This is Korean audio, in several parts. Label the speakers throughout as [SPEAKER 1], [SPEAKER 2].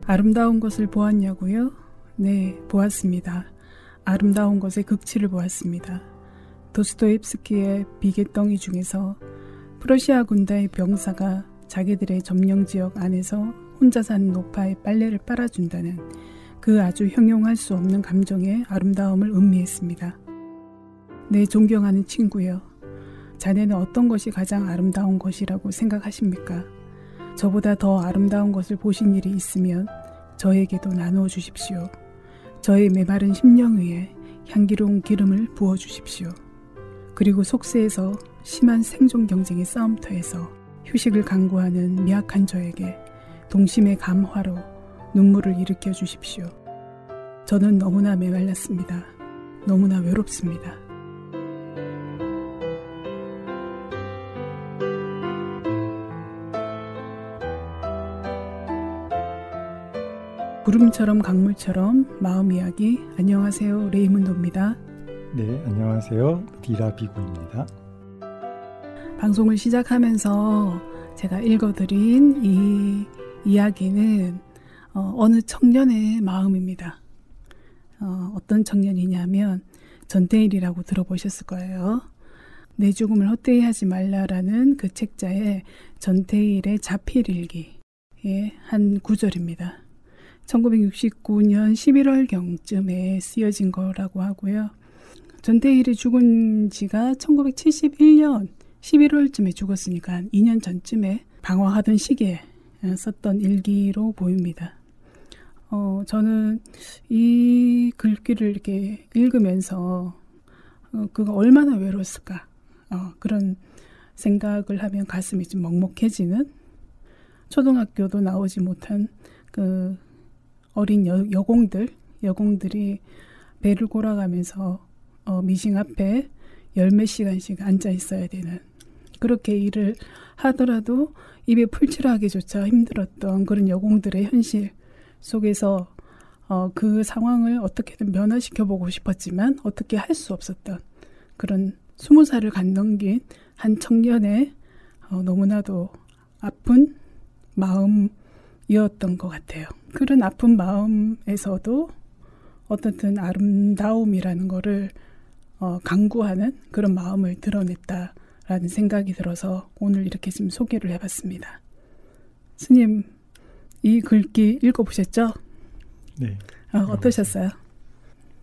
[SPEAKER 1] 아름다운 것을 보았냐고요? 네, 보았습니다. 아름다운 것의 극치를 보았습니다. 도스토옙스키의 비계덩이 중에서 프러시아 군대의 병사가 자기들의 점령지역 안에서 혼자 사는 노파에 빨래를 빨아준다는 그 아주 형용할 수 없는 감정의 아름다움을 음미했습니다. 네, 존경하는 친구요. 자네는 어떤 것이 가장 아름다운 것이라고 생각하십니까? 저보다 더 아름다운 것을 보신 일이 있으면 저에게도 나누어 주십시오. 저의 메마른 심령 위에 향기로운 기름을 부어 주십시오. 그리고 속세에서 심한 생존 경쟁의 싸움터에서 휴식을 강구하는 미약한 저에게 동심의 감화로 눈물을 일으켜 주십시오. 저는 너무나 메말랐습니다. 너무나 외롭습니다. 구름처럼 강물처럼 마음 이야기. 안녕하세요, 레이문도입니다.
[SPEAKER 2] 네, 안녕하세요, 디라비고입니다.
[SPEAKER 1] 방송을 시작하면서 제가 읽어드린 이 이야기는 어느 청년의 마음입니다. 어떤 청년이냐면 전태일이라고 들어보셨을 거예요. 내 죽음을 헛되이 하지 말라라는 그 책자의 전태일의 자필일기의 한 구절입니다. 1969년 11월경쯤에 쓰여진 거라고 하고요. 전태일이 죽은 지가 1971년 11월쯤에 죽었으니까 한 2년 전쯤에 방황하던 시기에 썼던 일기로 보입니다. 저는 이 글귀를 이렇게 읽으면서 그가 얼마나 외로웠을까 그런 생각을 하면 가슴이 좀 먹먹해지는, 초등학교도 나오지 못한 그 어린 여공들이 배를 골아가면서 미싱 앞에 열몇 시간씩 앉아 있어야 되는, 그렇게 일을 하더라도 입에 풀칠하기조차 힘들었던 그런 여공들의 현실 속에서 그 상황을 어떻게든 변화시켜보고 싶었지만 어떻게 할 수 없었던 그런 20살을 간 넘긴 한 청년의 너무나도 아픈 마음이었던 것 같아요. 그런 아픈 마음에서도 어떻든 아름다움이라는 거를 강구하는 그런 마음을 드러냈다라는 생각이 들어서 오늘 이렇게 좀 소개를 해봤습니다. 스님, 이 글귀 읽어보셨죠?
[SPEAKER 2] 네.
[SPEAKER 1] 어떠셨어요?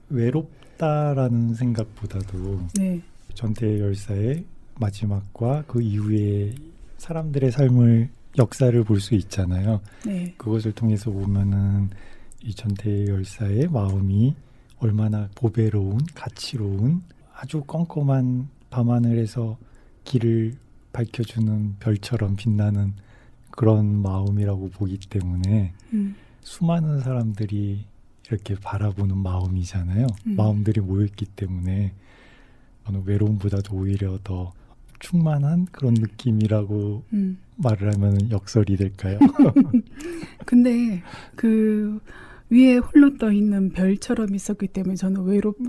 [SPEAKER 2] 외롭다라는 생각보다도
[SPEAKER 1] 네.
[SPEAKER 2] 전태일 열사의 마지막과 그 이후의 사람들의 삶을, 역사를 볼 수 있잖아요.
[SPEAKER 1] 네.
[SPEAKER 2] 그것을 통해서 보면은 이 전태일 열사의 마음이 얼마나 보배로운, 가치로운, 아주 껌껌한 밤하늘에서 길을 밝혀주는 별처럼 빛나는 그런 마음이라고 보기 때문에 수많은 사람들이 이렇게 바라보는 마음이잖아요. 마음들이 모였기 때문에 저는 외로움보다도 오히려 더 충만한 그런 느낌이라고 말을 하면 역설이 될까요?
[SPEAKER 1] 근데 그 위에 홀로 떠 있는 별처럼 있었기 때문에 저는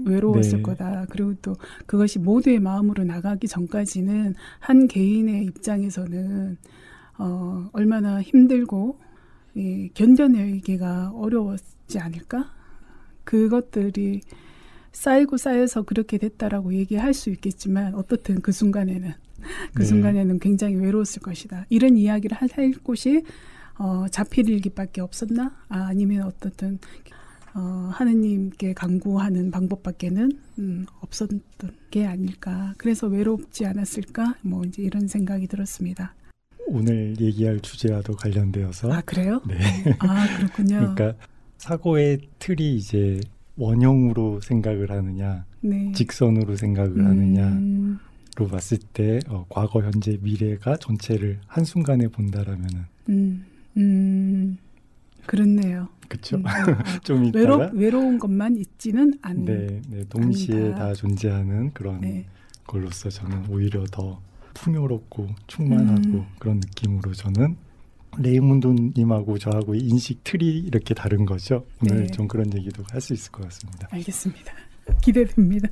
[SPEAKER 1] 외로웠을
[SPEAKER 2] 네.
[SPEAKER 1] 거다. 그리고 또 그것이 모두의 마음으로 나가기 전까지는 한 개인의 입장에서는 얼마나 힘들고 견뎌내기가 어려웠지 않을까? 그것들이 쌓이고 쌓여서 그렇게 됐다라고 얘기할 수 있겠지만 어떻든 그 순간에는 굉장히 외로웠을 것이다. 이런 이야기를 할 곳이 자필일기밖에 없었나? 아니면 어떻든 하느님께 간구하는 방법밖에는 없었던 게 아닐까. 그래서 외롭지 않았을까? 뭐 이제 이런 생각이 들었습니다.
[SPEAKER 2] 오늘 얘기할 주제와도 관련되어서.
[SPEAKER 1] 아, 그래요?
[SPEAKER 2] 네.
[SPEAKER 1] 아, 그렇군요.
[SPEAKER 2] 그러니까 사고의 틀이 이제 원형으로 생각을 하느냐,
[SPEAKER 1] 네.
[SPEAKER 2] 직선으로 생각을 하느냐로 봤을 때 과거, 현재, 미래가 전체를 한순간에 본다라면은
[SPEAKER 1] 그렇네요.
[SPEAKER 2] 그렇죠. 좀 있다가
[SPEAKER 1] 외로운 것만 있지는 않다.
[SPEAKER 2] 네, 동시에 다 존재하는 그런 걸로서 저는 오히려 더 풍요롭고 충만하고 그런 느낌으로 저는 레이문도님하고 저하고 인식 틀이 이렇게 다른 거죠. 오늘 좀 그런 얘기도 할 수 있을 것 같습니다.
[SPEAKER 1] 알겠습니다. 기대됩니다.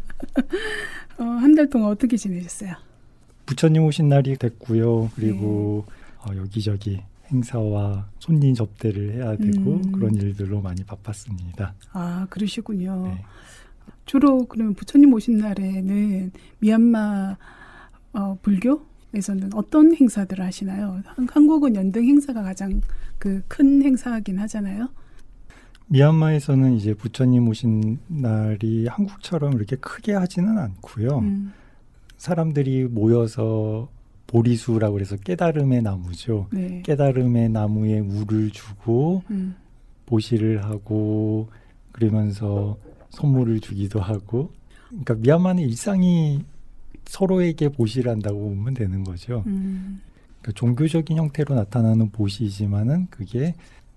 [SPEAKER 1] 한 달 동안 어떻게 지내셨어요?
[SPEAKER 2] 부처님 오신 날이 됐고요. 그리고 여기저기 행사와 손님 접대를 해야 되고 그런 일들로 많이 바빴습니다.
[SPEAKER 1] 아, 그러시군요.
[SPEAKER 2] 네.
[SPEAKER 1] 주로 그러면 부처님 오신 날에는 미얀마 불교에서는 어떤 행사들을 하시나요? 한국은 연등 행사가 가장 그 큰 행사이긴 하잖아요.
[SPEAKER 2] 미얀마에서는 이제 부처님 오신 날이 한국처럼 이렇게 크게 하지는 않고요. 사람들이 모여서 보리수라고 그래서 깨달음의 나무죠.
[SPEAKER 1] 네.
[SPEAKER 2] 깨달음의 나무에 물을 주고 보시를 하고 그러면서 선물을 주기도 하고, 그러니까 미얀마는 일상이 서로에게 보시를 한다고 보면 되는 거죠. 그러니까 종교적인 형태로 나타나는 보시이지만은 그게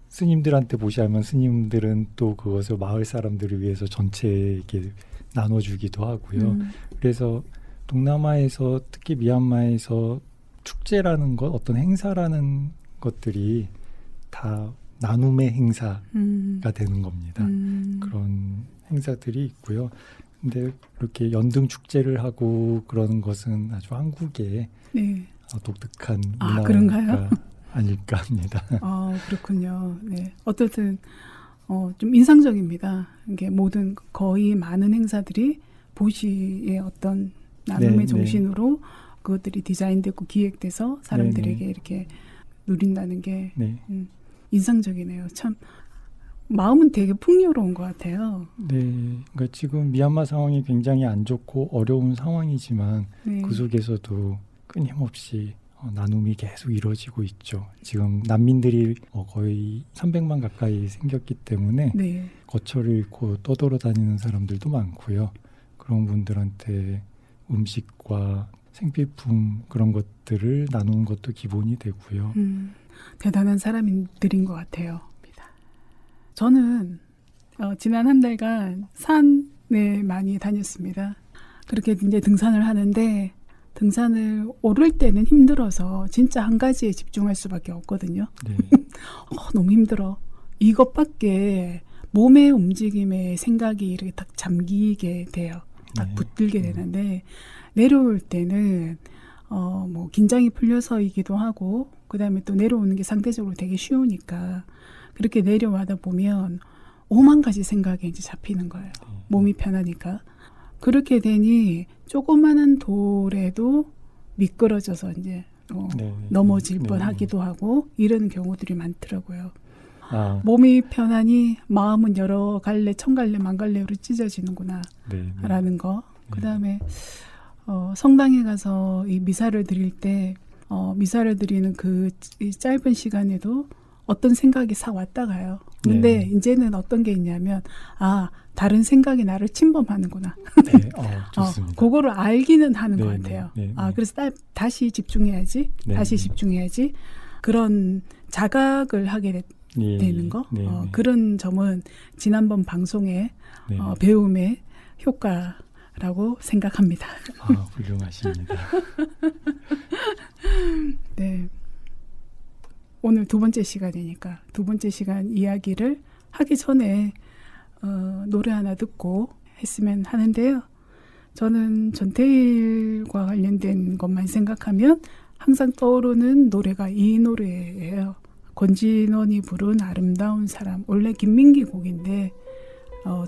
[SPEAKER 2] 스님들한테 보시하면 스님들은 또 그것을 마을 사람들을 위해서 전체에게 나눠주기도 하고요. 그래서 동남아에서 특히 미얀마에서 축제라는 것, 어떤 행사라는 것들이 다 나눔의 행사가 되는 겁니다. 그런 행사들이 있고요. 근데 그렇게 연등 축제를 하고 그러는 것은 아주 한국의 네. 독특한 문화가 아닐까 합니다.
[SPEAKER 1] 아, 그렇군요. 네. 어쨌든 좀 인상적입니다. 이게 모든 거의 많은 행사들이 보시의 어떤 나눔의 네, 정신으로 네. 그것들이 디자인되고 기획돼서 사람들에게 네, 네. 이렇게 누린다는 게 네. 인상적이네요. 참 마음은 되게 풍요로운 것 같아요.
[SPEAKER 2] 네, 그러니까 지금 미얀마 상황이 굉장히 안 좋고 어려운 상황이지만 네. 그 속에서도 끊임없이 나눔이 계속 이루어지고 있죠. 지금 난민들이 거의 300만 가까이 생겼기 때문에 네. 거처를 잃고 떠돌아다니는 사람들도 많고요. 그런 분들한테 음식과 생필품 그런 것들을 나누는 것도 기본이 되고요.
[SPEAKER 1] 대단한 사람들인 것 같아요. 저는 지난 한 달간 산에 많이 다녔습니다. 그렇게 이제 등산을 하는데 등산을 오를 때는 힘들어서 진짜 한 가지에 집중할 수밖에 없거든요. 네. 너무 힘들어. 이것밖에 몸의 움직임에 생각이 이렇게 딱 잠기게 돼요. 딱 네. 붙들게 되는데 내려올 때는 뭐 긴장이 풀려서이기도 하고 그다음에 또 내려오는 게 상대적으로 되게 쉬우니까 그렇게 내려와다 보면 5만 가지 생각에 이제 잡히는 거예요. 몸이 편하니까. 그렇게 되니 조그마한 돌에도 미끄러져서 이제 넘어질 뻔하기도 하고 이런 경우들이 많더라고요. 아. 몸이 편하니 마음은 여러 갈래, 천 갈래, 만 갈래로 찢어지는구나 라는 거. 그다음에 성당에 가서 이 미사를 드릴 때 미사를 드리는 그 짧은 시간에도 어떤 생각이 싹 왔다 가요. 근데 네. 이제는 어떤 게 있냐면 다른 생각이 나를 침범하는구나. 네,
[SPEAKER 2] 좋습니다.
[SPEAKER 1] 그거를 알기는 하는 것 같아요. 그래서 다시 집중해야지.
[SPEAKER 2] 네.
[SPEAKER 1] 다시 집중해야지. 그런 자각을 하게 되는 거. 그런 점은 지난번 방송에 배움의 효과라고 생각합니다.
[SPEAKER 2] 훌륭하십니다.
[SPEAKER 1] 네. 오늘 두 번째 시간이니까 두 번째 시간 이야기를 하기 전에 노래 하나 듣고 했으면 하는데요. 저는 전태일과 관련된 것만 생각하면 항상 떠오르는 노래가 이 노래예요. 권진원이 부른 아름다운 사람. 원래 김민기 곡인데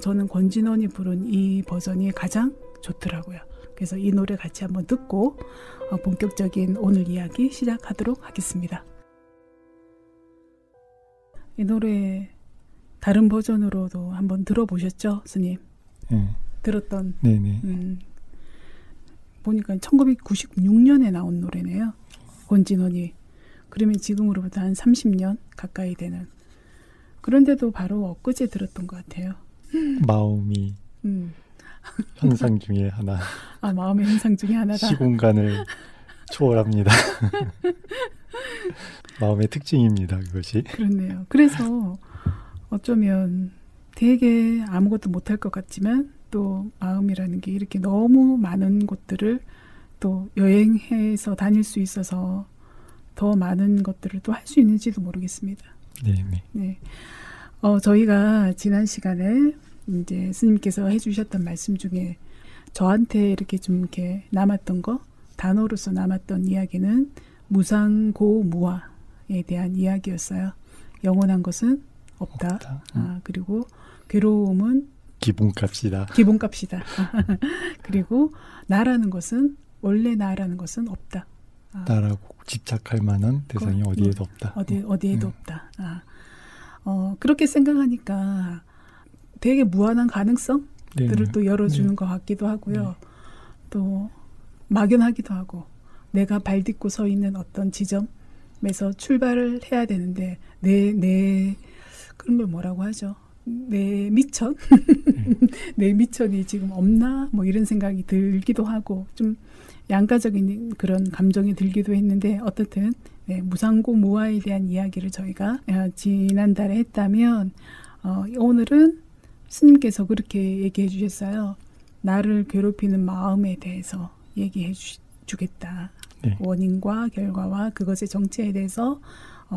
[SPEAKER 1] 저는 권진원이 부른 이 버전이 가장 좋더라고요. 그래서 이 노래 같이 한번 듣고 본격적인 오늘 이야기 시작하도록 하겠습니다. 이 노래 다른 버전으로도 한번 들어보셨죠, 스님?
[SPEAKER 2] 네.
[SPEAKER 1] 들었던.
[SPEAKER 2] 네네.
[SPEAKER 1] 보니까 1996년에 나온 노래네요. 권진원이. 그러면 지금으로부터 한 30년 가까이 되는. 그런데도 바로 엊그제 들었던 것 같아요.
[SPEAKER 2] 마음이 현상 중에 하나.
[SPEAKER 1] 마음의 현상 중에 하나다.
[SPEAKER 2] 시공간을 초월합니다. 마음의 특징입니다, 그것이.
[SPEAKER 1] 그렇네요. 그래서 어쩌면 되게 아무것도 못할 것 같지만 또 마음이라는 게 이렇게 너무 많은 곳들을 또 여행해서 다닐 수 있어서 더 많은 것들을 또 할 수 있는지도 모르겠습니다.
[SPEAKER 2] 네.
[SPEAKER 1] 저희가 지난 시간에 이제 스님께서 해주셨던 말씀 중에 저한테 이렇게 좀 이렇게 남았던 거, 단어로서 남았던 이야기는 무상고무화 대한 이야기였어요. 영원한 것은 없다. 그리고 괴로움은
[SPEAKER 2] 기본값이다.
[SPEAKER 1] 그리고 나라는 것은 원래 나라는 것은 없다.
[SPEAKER 2] 나라고 집착할 만한 대상이 어디에도 없다.
[SPEAKER 1] 어디에도 없다. 그렇게 생각하니까 되게 무한한 가능성들을 또 열어주는 것 같기도 하고요. 또 막연하기도 하고 내가 발 딛고 서 있는 어떤 지점에서 출발을 해야 되는데 내 그런 걸 뭐라고 하죠? 내 미천? 내 미천이 지금 없나? 뭐 이런 생각이 들기도 하고 좀 양가적인 그런 감정이 들기도 했는데 어떻든 무상고 무아에 대한 이야기를 저희가 지난달에 했다면 오늘은 스님께서 그렇게 얘기해 주셨어요. 나를 괴롭히는 마음에 대해서 얘기해 주겠다. 원인과 결과와 그것의 정체에 대해서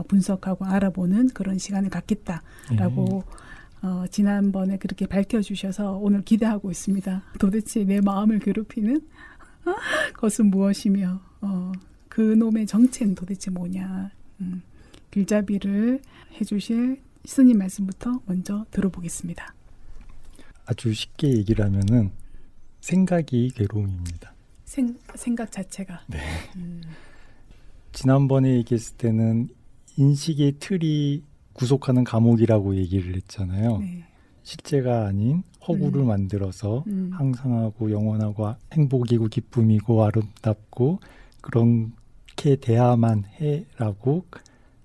[SPEAKER 1] 분석하고 알아보는 그런 시간을 갖겠다라고 지난번에 그렇게 밝혀주셔서 오늘 기대하고 있습니다. 도대체 내 마음을 괴롭히는 것은 무엇이며 그놈의 정체는 도대체 뭐냐. 길잡이를 해주실 스님 말씀부터 먼저 들어보겠습니다.
[SPEAKER 2] 아주 쉽게 얘기를 하면은 생각이 괴로움입니다.
[SPEAKER 1] 생각 자체가.
[SPEAKER 2] 네. 지난번에 얘기했을 때는 인식의 틀이 구속하는 감옥이라고 얘기를 했잖아요. 네. 실제가 아닌 허구를 만들어서 항상하고 영원하고 행복이고 기쁨이고 아름답고 그렇게 돼야만 해라고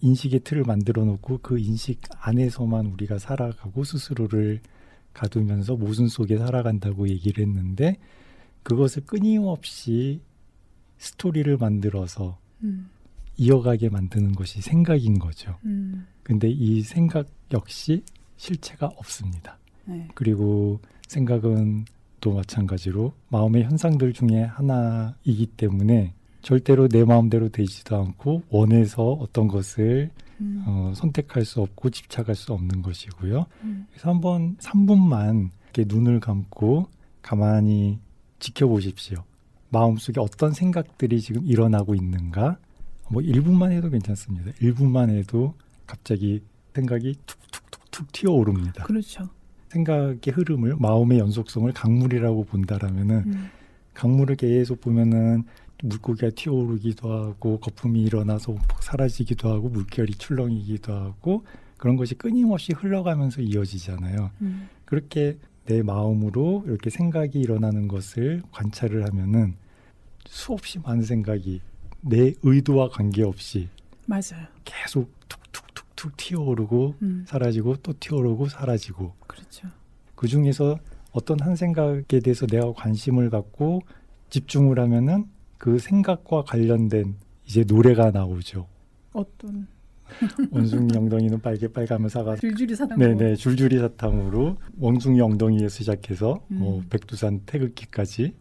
[SPEAKER 2] 인식의 틀을 만들어 놓고 그 인식 안에서만 우리가 살아가고 스스로를 가두면서 모순 속에 살아간다고 얘기를 했는데 그것을 끊임없이 스토리를 만들어서 이어가게 만드는 것이 생각인 거죠. 근데 이 생각 역시 실체가 없습니다. 네. 그리고 생각은 또 마찬가지로 마음의 현상들 중에 하나이기 때문에 절대로 내 마음대로 되지도 않고 원해서 어떤 것을 선택할 수 없고 집착할 수 없는 것이고요. 그래서 한번 3분만 이렇게 눈을 감고 가만히 지켜보십시오. 마음속에 어떤 생각들이 지금 일어나고 있는가? 뭐 1분만 해도 괜찮습니다. 1분만 해도 갑자기 생각이 툭툭툭툭 튀어오릅니다.
[SPEAKER 1] 그렇죠.
[SPEAKER 2] 생각의 흐름을, 마음의 연속성을 강물이라고 본다라면은 강물을 계속 보면은 물고기가 튀어오르기도 하고 거품이 일어나서 사라지기도 하고 물결이 출렁이기도 하고 그런 것이 끊임없이 흘러가면서 이어지잖아요. 그렇게 내 마음으로 이렇게 생각이 일어나는 것을 관찰을 하면은 수없이 많은 생각이 내 의도와 관계없이
[SPEAKER 1] 맞아요.
[SPEAKER 2] 계속 툭툭툭툭 튀어오르고 사라지고 또 튀어오르고 사라지고.
[SPEAKER 1] 그렇죠.
[SPEAKER 2] 그 중에서 어떤 한 생각에 대해서 내가 관심을 갖고 집중을 하면은 그 생각과 관련된 이제 노래가 나오죠.
[SPEAKER 1] 어떤?
[SPEAKER 2] 원숭이 엉덩이는 빨개빨가면 사가
[SPEAKER 1] 줄줄이 사탕으로.
[SPEAKER 2] 네네, 줄줄이 사탕으로 원숭이 엉덩이에서 시작해서 뭐 백두산 태극기까지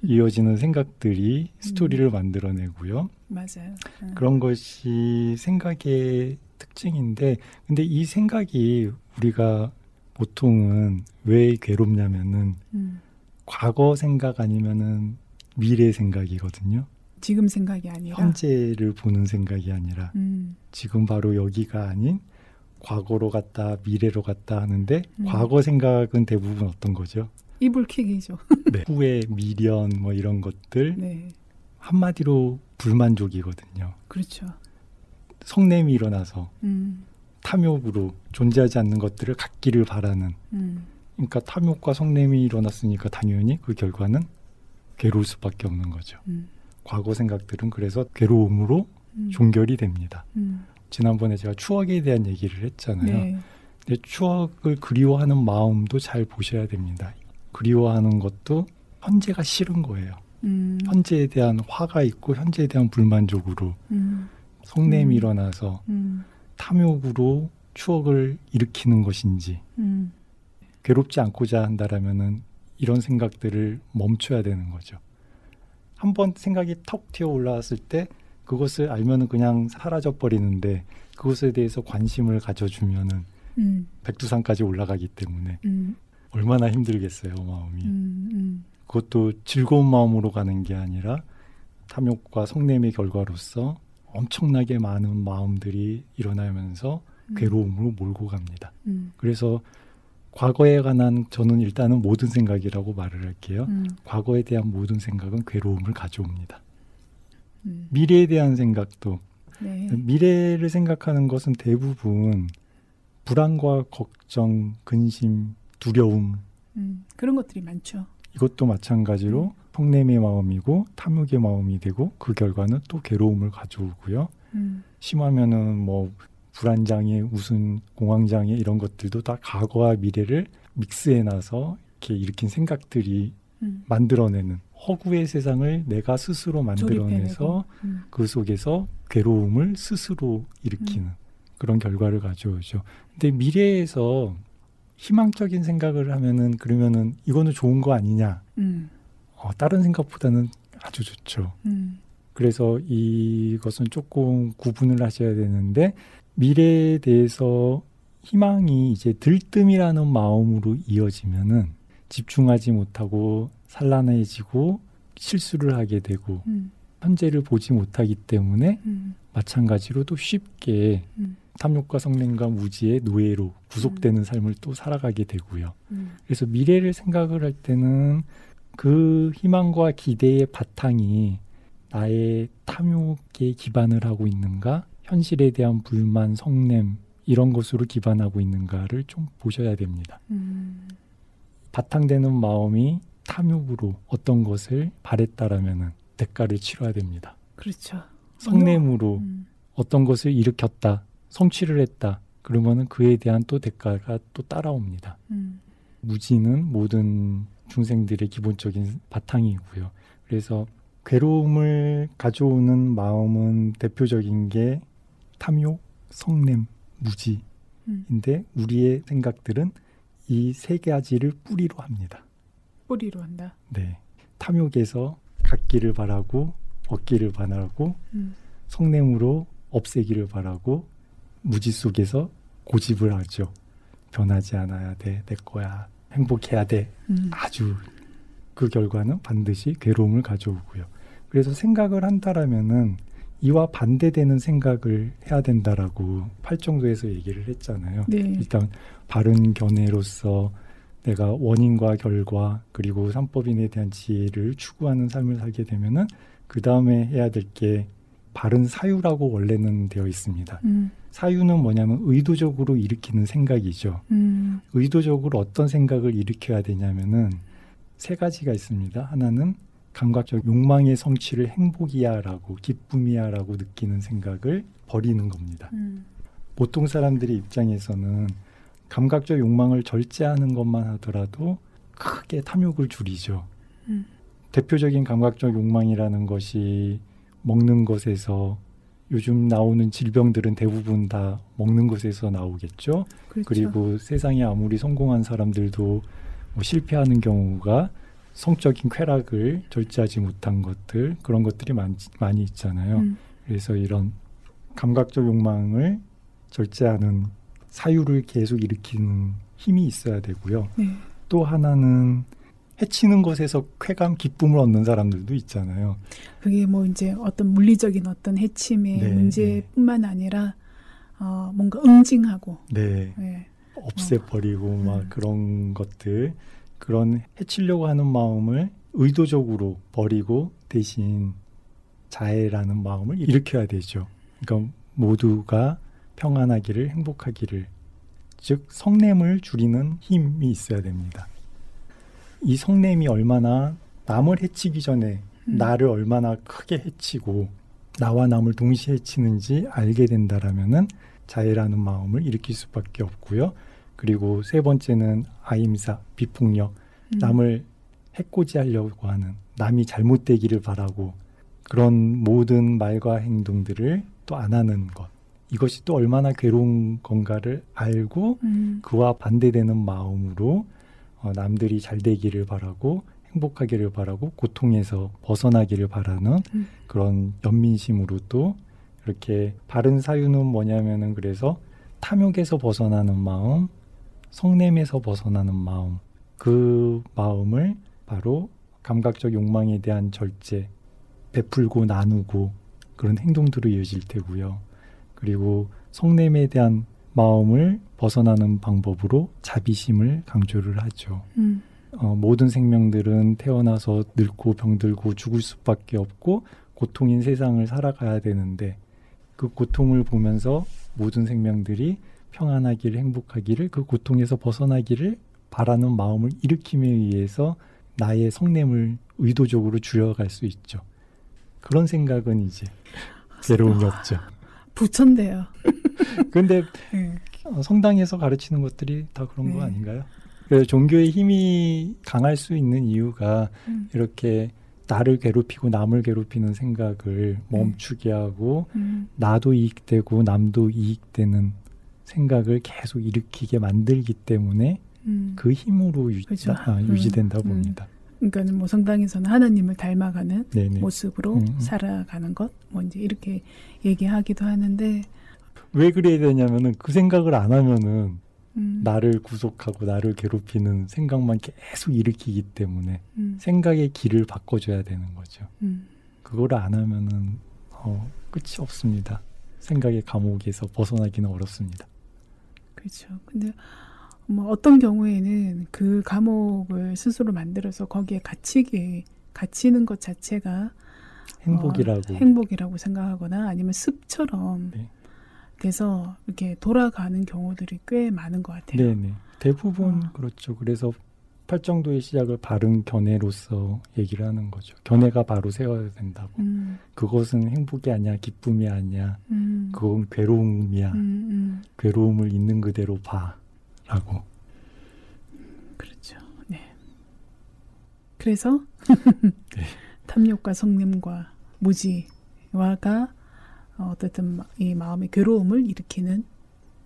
[SPEAKER 2] 이어지는 생각들이 스토리를 만들어내고요.
[SPEAKER 1] 맞아요.
[SPEAKER 2] 그런 것이 생각의 특징인데, 근데 이 생각이 우리가 보통은 왜 괴롭냐면은 과거 생각 아니면은 미래 생각이거든요.
[SPEAKER 1] 지금 생각이 아니라
[SPEAKER 2] 현재를 보는 생각이 아니라 지금 바로 여기가 아닌 과거로 갔다 미래로 갔다 하는데 과거 생각은 대부분 어떤 거죠?
[SPEAKER 1] 이불킥이죠.
[SPEAKER 2] 네. 후회, 미련 뭐 이런 것들
[SPEAKER 1] 네.
[SPEAKER 2] 한마디로 불만족이거든요.
[SPEAKER 1] 그렇죠.
[SPEAKER 2] 성냄이 일어나서 탐욕으로 존재하지 않는 것들을 갖기를 바라는 그러니까 탐욕과 성냄이 일어났으니까 당연히 그 결과는 괴로울 수밖에 없는 거죠. 과거 생각들은 그래서 괴로움으로 종결이 됩니다. 지난번에 제가 추억에 대한 얘기를 했잖아요.
[SPEAKER 1] 네.
[SPEAKER 2] 근데 추억을 그리워하는 마음도 잘 보셔야 됩니다. 그리워하는 것도 현재가 싫은 거예요. 현재에 대한 화가 있고 현재에 대한 불만족으로 성냄이 일어나서 탐욕으로 추억을 일으키는 것인지 괴롭지 않고자 한다라면은 이런 생각들을 멈춰야 되는 거죠. 한번 생각이 턱 튀어 올라왔을 때 그것을 알면은 그냥 사라져 버리는데 그것에 대해서 관심을 가져주면은 백두산까지 올라가기 때문에 얼마나 힘들겠어요, 마음이. 그것도 즐거운 마음으로 가는 게 아니라 탐욕과 성냄의 결과로서 엄청나게 많은 마음들이 일어나면서 괴로움으로 몰고 갑니다. 그래서 과거에 관한 저는 일단은 모든 생각이라고 말을 할게요. 과거에 대한 모든 생각은 괴로움을 가져옵니다. 미래에 대한 생각도 네. 미래를 생각하는 것은 대부분 불안과 걱정, 근심, 두려움
[SPEAKER 1] 그런 것들이 많죠.
[SPEAKER 2] 이것도 마찬가지로 성냄의 마음이고 탐욕의 마음이 되고 그 결과는 또 괴로움을 가져오고요. 심하면은 뭐 불안장애, 무슨 공황장애 이런 것들도 다 과거와 미래를 믹스해놔서 이렇게 일으킨 생각들이 만들어내는 허구의 세상을 내가 스스로 만들어내서 그 속에서 괴로움을 스스로 일으키는 그런 결과를 가져오죠. 근데 미래에서 희망적인 생각을 하면은 그러면은 이거는 좋은 거 아니냐? 다른 생각보다는 아주 좋죠. 그래서 이것은 조금 구분을 하셔야 되는데 미래에 대해서 희망이 이제 들뜸이라는 마음으로 이어지면은 집중하지 못하고 산란해지고 실수를 하게 되고 현재를 보지 못하기 때문에 마찬가지로 또 쉽게 탐욕과 성냄과 무지의 노예로 구속되는 삶을 또 살아가게 되고요. 그래서 미래를 생각을 할 때는 그 희망과 기대의 바탕이 나의 탐욕에 기반을 하고 있는가, 현실에 대한 불만, 성냄 이런 것으로 기반하고 있는가를 좀 보셔야 됩니다. 바탕되는 마음이 탐욕으로 어떤 것을 바랬다라면은 대가를 치러야 됩니다.
[SPEAKER 1] 그렇죠.
[SPEAKER 2] 성냄으로 어떤 것을 일으켰다, 성취를 했다. 그러면은 그에 대한 또 대가가 또 따라옵니다. 무지는 모든 중생들의 기본적인 바탕이고요. 그래서 괴로움을 가져오는 마음은 대표적인 게 탐욕, 성냄, 무지인데 우리의 생각들은 이 세 가지를 뿌리로 합니다.
[SPEAKER 1] 뿌리로 한다.
[SPEAKER 2] 네, 탐욕에서 갖기를 바라고 얻기를 바라고 성냄으로 없애기를 바라고 무지 속에서 고집을 하죠. 변하지 않아야 돼, 내 거야, 행복해야 돼. 아주 그 결과는 반드시 괴로움을 가져오고요. 그래서 생각을 한다라면은 이와 반대되는 생각을 해야 된다라고 팔정도에서 얘기를 했잖아요.
[SPEAKER 1] 네.
[SPEAKER 2] 일단 바른 견해로서 내가 원인과 결과 그리고 삼법인에 대한 지혜를 추구하는 삶을 살게 되면은 그 다음에 해야 될 게 바른 사유라고 원래는 되어 있습니다. 사유는 뭐냐면 의도적으로 일으키는 생각이죠. 의도적으로 어떤 생각을 일으켜야 되냐면은 세 가지가 있습니다. 하나는 감각적 욕망의 성취를 행복이야라고 기쁨이야라고 느끼는 생각을 버리는 겁니다. 보통 사람들의 입장에서는 감각적 욕망을 절제하는 것만 하더라도 크게 탐욕을 줄이죠. 대표적인 감각적 욕망이라는 것이 먹는 것에서 요즘 나오는 질병들은 대부분 다 먹는 것에서 나오겠죠. 그렇죠. 그리고 세상에 아무리 성공한 사람들도 뭐 실패하는 경우가 성적인 쾌락을 절제하지 못한 것들 그런 것들이 많이 있잖아요. 그래서 이런 감각적 욕망을 절제하는 사유를 계속 일으키는 힘이 있어야 되고요. 네. 또 하나는 해치는 것에서 쾌감, 기쁨을 얻는 사람들도 있잖아요.
[SPEAKER 1] 그게 뭐 이제 어떤 물리적인 어떤 해침의 네, 문제뿐만 아니라 뭔가 응징하고
[SPEAKER 2] 네. 네. 없애버리고 막 그런 것들 그런 해치려고 하는 마음을 의도적으로 버리고 대신 자애라는 마음을 일으켜야 되죠. 그러니까 모두가 평안하기를 행복하기를 즉 성냄을 줄이는 힘이 있어야 됩니다. 이 성냄이 얼마나 남을 해치기 전에 나를 얼마나 크게 해치고 나와 남을 동시에 해치는지 알게 된다라면은 자애라는 마음을 일으킬 수밖에 없고요. 그리고 세 번째는 아임사, 비폭력, 남을 해코지하려고 하는 남이 잘못되기를 바라고 그런 모든 말과 행동들을 또 안 하는 것. 이것이 또 얼마나 괴로운 건가를 알고 그와 반대되는 마음으로 남들이 잘 되기를 바라고 행복하기를 바라고 고통에서 벗어나기를 바라는 그런 연민심으로 또 이렇게 바른 사유는 뭐냐면은 그래서 탐욕에서 벗어나는 마음, 성냄에서 벗어나는 마음, 그 마음을 바로 감각적 욕망에 대한 절제, 베풀고 나누고 그런 행동들로 이어질 테고요. 그리고 성냄에 대한 마음을 벗어나는 방법으로 자비심을 강조를 하죠. 모든 생명들은 태어나서 늙고 병들고 죽을 수밖에 없고 고통인 세상을 살아가야 되는데 그 고통을 보면서 모든 생명들이 평안하기를 행복하기를 그 고통에서 벗어나기를 바라는 마음을 일으키기 위해서 나의 성냄을 의도적으로 줄여갈 수 있죠. 그런 생각은 이제 괴로움이 없죠.
[SPEAKER 1] 부천대요.
[SPEAKER 2] 그런데 성당에서 가르치는 것들이 다 그런 거 아닌가요? 그래서 종교의 힘이 강할 수 있는 이유가 이렇게 나를 괴롭히고 남을 괴롭히는 생각을 멈추게 하고 나도 이익되고 남도 이익되는 생각을 계속 일으키게 만들기 때문에 그 힘으로 유지된다 봅니다.
[SPEAKER 1] 그러니까 뭐 성당에서는 하나님을 닮아가는
[SPEAKER 2] 네네.
[SPEAKER 1] 모습으로 살아가는 것, 뭐 이제 이렇게 얘기하기도 하는데
[SPEAKER 2] 왜 그래야 되냐면은 그 생각을 안 하면은 나를 구속하고 나를 괴롭히는 생각만 계속 일으키기 때문에 생각의 길을 바꿔줘야 되는 거죠. 그거를 안 하면은 끝이 없습니다. 생각의 감옥에서 벗어나기는 어렵습니다.
[SPEAKER 1] 그렇죠. 근데 뭐 어떤 경우에는 그 감옥을 스스로 만들어서 거기에 갇히는 것 자체가 행복이라고 생각하거나 아니면 습처럼 돼서 이렇게 돌아가는 경우들이 꽤 많은 것 같아요.
[SPEAKER 2] 네네. 대부분 그렇죠. 그래서 팔정도의 시작을 바른 견해로서 얘기를 하는 거죠. 견해가 바로 세워야 된다고. 그것은 행복이 아니야, 기쁨이 아니야. 그건 괴로움이야. 괴로움을 있는 그대로 봐라고.
[SPEAKER 1] 그렇죠. 네. 그래서
[SPEAKER 2] 네.
[SPEAKER 1] 탐욕과 성냄과 무지와가 어쨌든 이 마음의 괴로움을 일으키는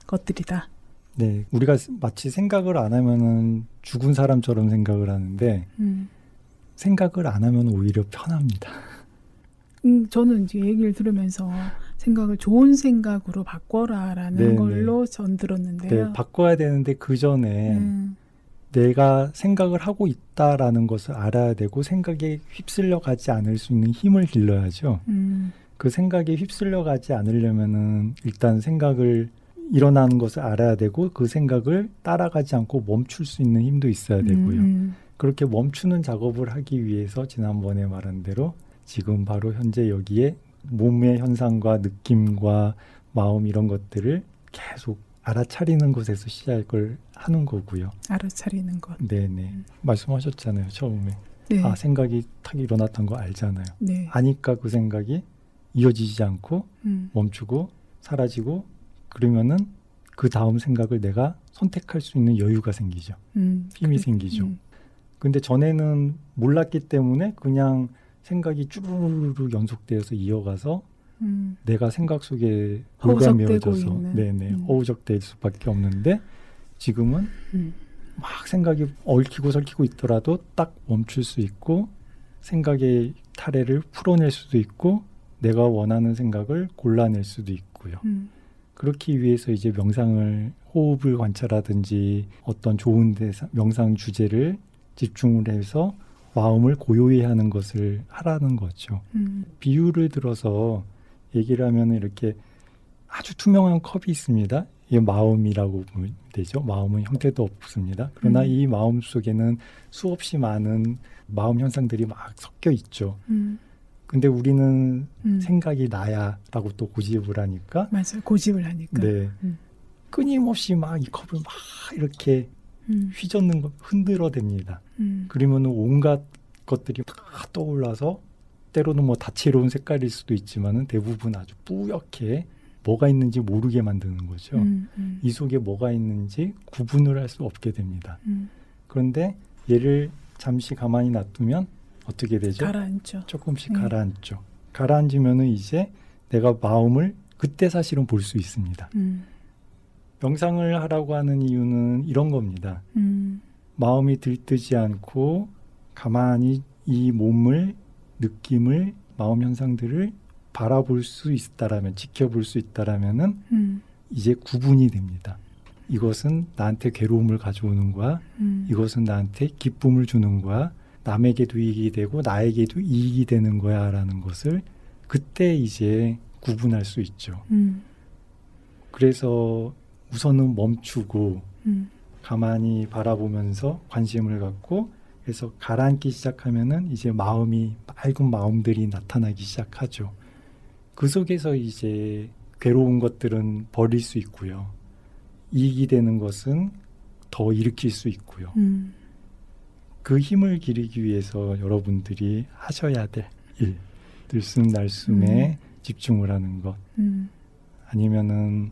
[SPEAKER 1] 것들이다.
[SPEAKER 2] 네, 우리가 마치 생각을 안 하면은 죽은 사람처럼 생각을 하는데 생각을 안 하면 오히려 편합니다.
[SPEAKER 1] 저는 이제 얘기를 들으면서 생각을 좋은 생각으로 바꿔라라는
[SPEAKER 2] 네네.
[SPEAKER 1] 걸로 전 들었는데요.
[SPEAKER 2] 네, 바꿔야 되는데 그 전에 내가 생각을 하고 있다라는 것을 알아야 되고 생각에 휩쓸려 가지 않을 수 있는 힘을 길러야죠. 그 생각에 휩쓸려 가지 않으려면은 일단 생각을 일어나는 것을 알아야 되고 그 생각을 따라가지 않고 멈출 수 있는 힘도 있어야 되고요. 그렇게 멈추는 작업을 하기 위해서 지난번에 말한 대로 지금 바로 현재 여기에 몸의 현상과 느낌과 마음 이런 것들을 계속 알아차리는 것에서 시작을 하는 거고요.
[SPEAKER 1] 알아차리는 것.
[SPEAKER 2] 네네. 말씀하셨잖아요. 처음에.
[SPEAKER 1] 네.
[SPEAKER 2] 생각이 탁 일어났던 거 알잖아요.
[SPEAKER 1] 네.
[SPEAKER 2] 아니까 그 생각이 이어지지 않고 멈추고 사라지고 그러면은 그 다음 생각을 내가 선택할 수 있는 여유가 생기죠. 힘이 생기죠. 근데 전에는 몰랐기 때문에 그냥 생각이 쭈루루루 연속되어서 이어가서 내가 생각 속에 올가매어져서 허우적될 수밖에 없는데 지금은 막 생각이 얽히고 설키고 있더라도 딱 멈출 수 있고 생각의 타래를 풀어낼 수도 있고 내가 원하는 생각을 골라낼 수도 있고요. 그렇기 위해서 이제 명상을 호흡을 관찰하든지 어떤 좋은 명상 주제를 집중을 해서 마음을 고요히 하는 것을 하라는 거죠. 비유를 들어서 얘기를 하면 이렇게 아주 투명한 컵이 있습니다. 이게 마음이라고 보면 되죠. 마음은 형태도 없습니다. 그러나 이 마음 속에는 수없이 많은 마음 현상들이 막 섞여 있죠. 근데 우리는 생각이 나야 라고 또 고집을 하니까
[SPEAKER 1] 맞아요. 고집을 하니까.
[SPEAKER 2] 네. 끊임없이 막 이 컵을 막 이렇게 휘젓는 거 흔들어댑니다. 그러면 온갖 것들이 다 떠올라서 때로는 뭐 다채로운 색깔일 수도 있지만은 대부분 아주 뿌옇게 뭐가 있는지 모르게 만드는 거죠. 이 속에 뭐가 있는지 구분을 할 수 없게 됩니다. 그런데 얘를 잠시 가만히 놔두면 어떻게 되죠?
[SPEAKER 1] 가라앉죠.
[SPEAKER 2] 조금씩 가라앉죠. 가라앉으면은 이제 내가 마음을 그때 사실은 볼 수 있습니다. 명상을 하라고 하는 이유는 이런 겁니다. 마음이 들뜨지 않고 가만히 이 몸을, 느낌을, 마음 현상들을 바라볼 수 있다라면, 지켜볼 수 있다라면은 이제 구분이 됩니다. 이것은 나한테 괴로움을 가져오는 거야. 이것은 나한테 기쁨을 주는 거야. 남에게도 이익이 되고 나에게도 이익이 되는 거야 라는 것을 그때 이제 구분할 수 있죠. 그래서 우선은 멈추고 가만히 바라보면서 관심을 갖고 그래서 가라앉기 시작하면은 이제 마음이 맑은 마음들이 나타나기 시작하죠. 그 속에서 이제 괴로운 것들은 버릴 수 있고요. 이익이 되는 것은 더 일으킬 수 있고요. 그 힘을 기르기 위해서 여러분들이 하셔야 될 일, 들숨날숨에 집중을 하는 것. 아니면은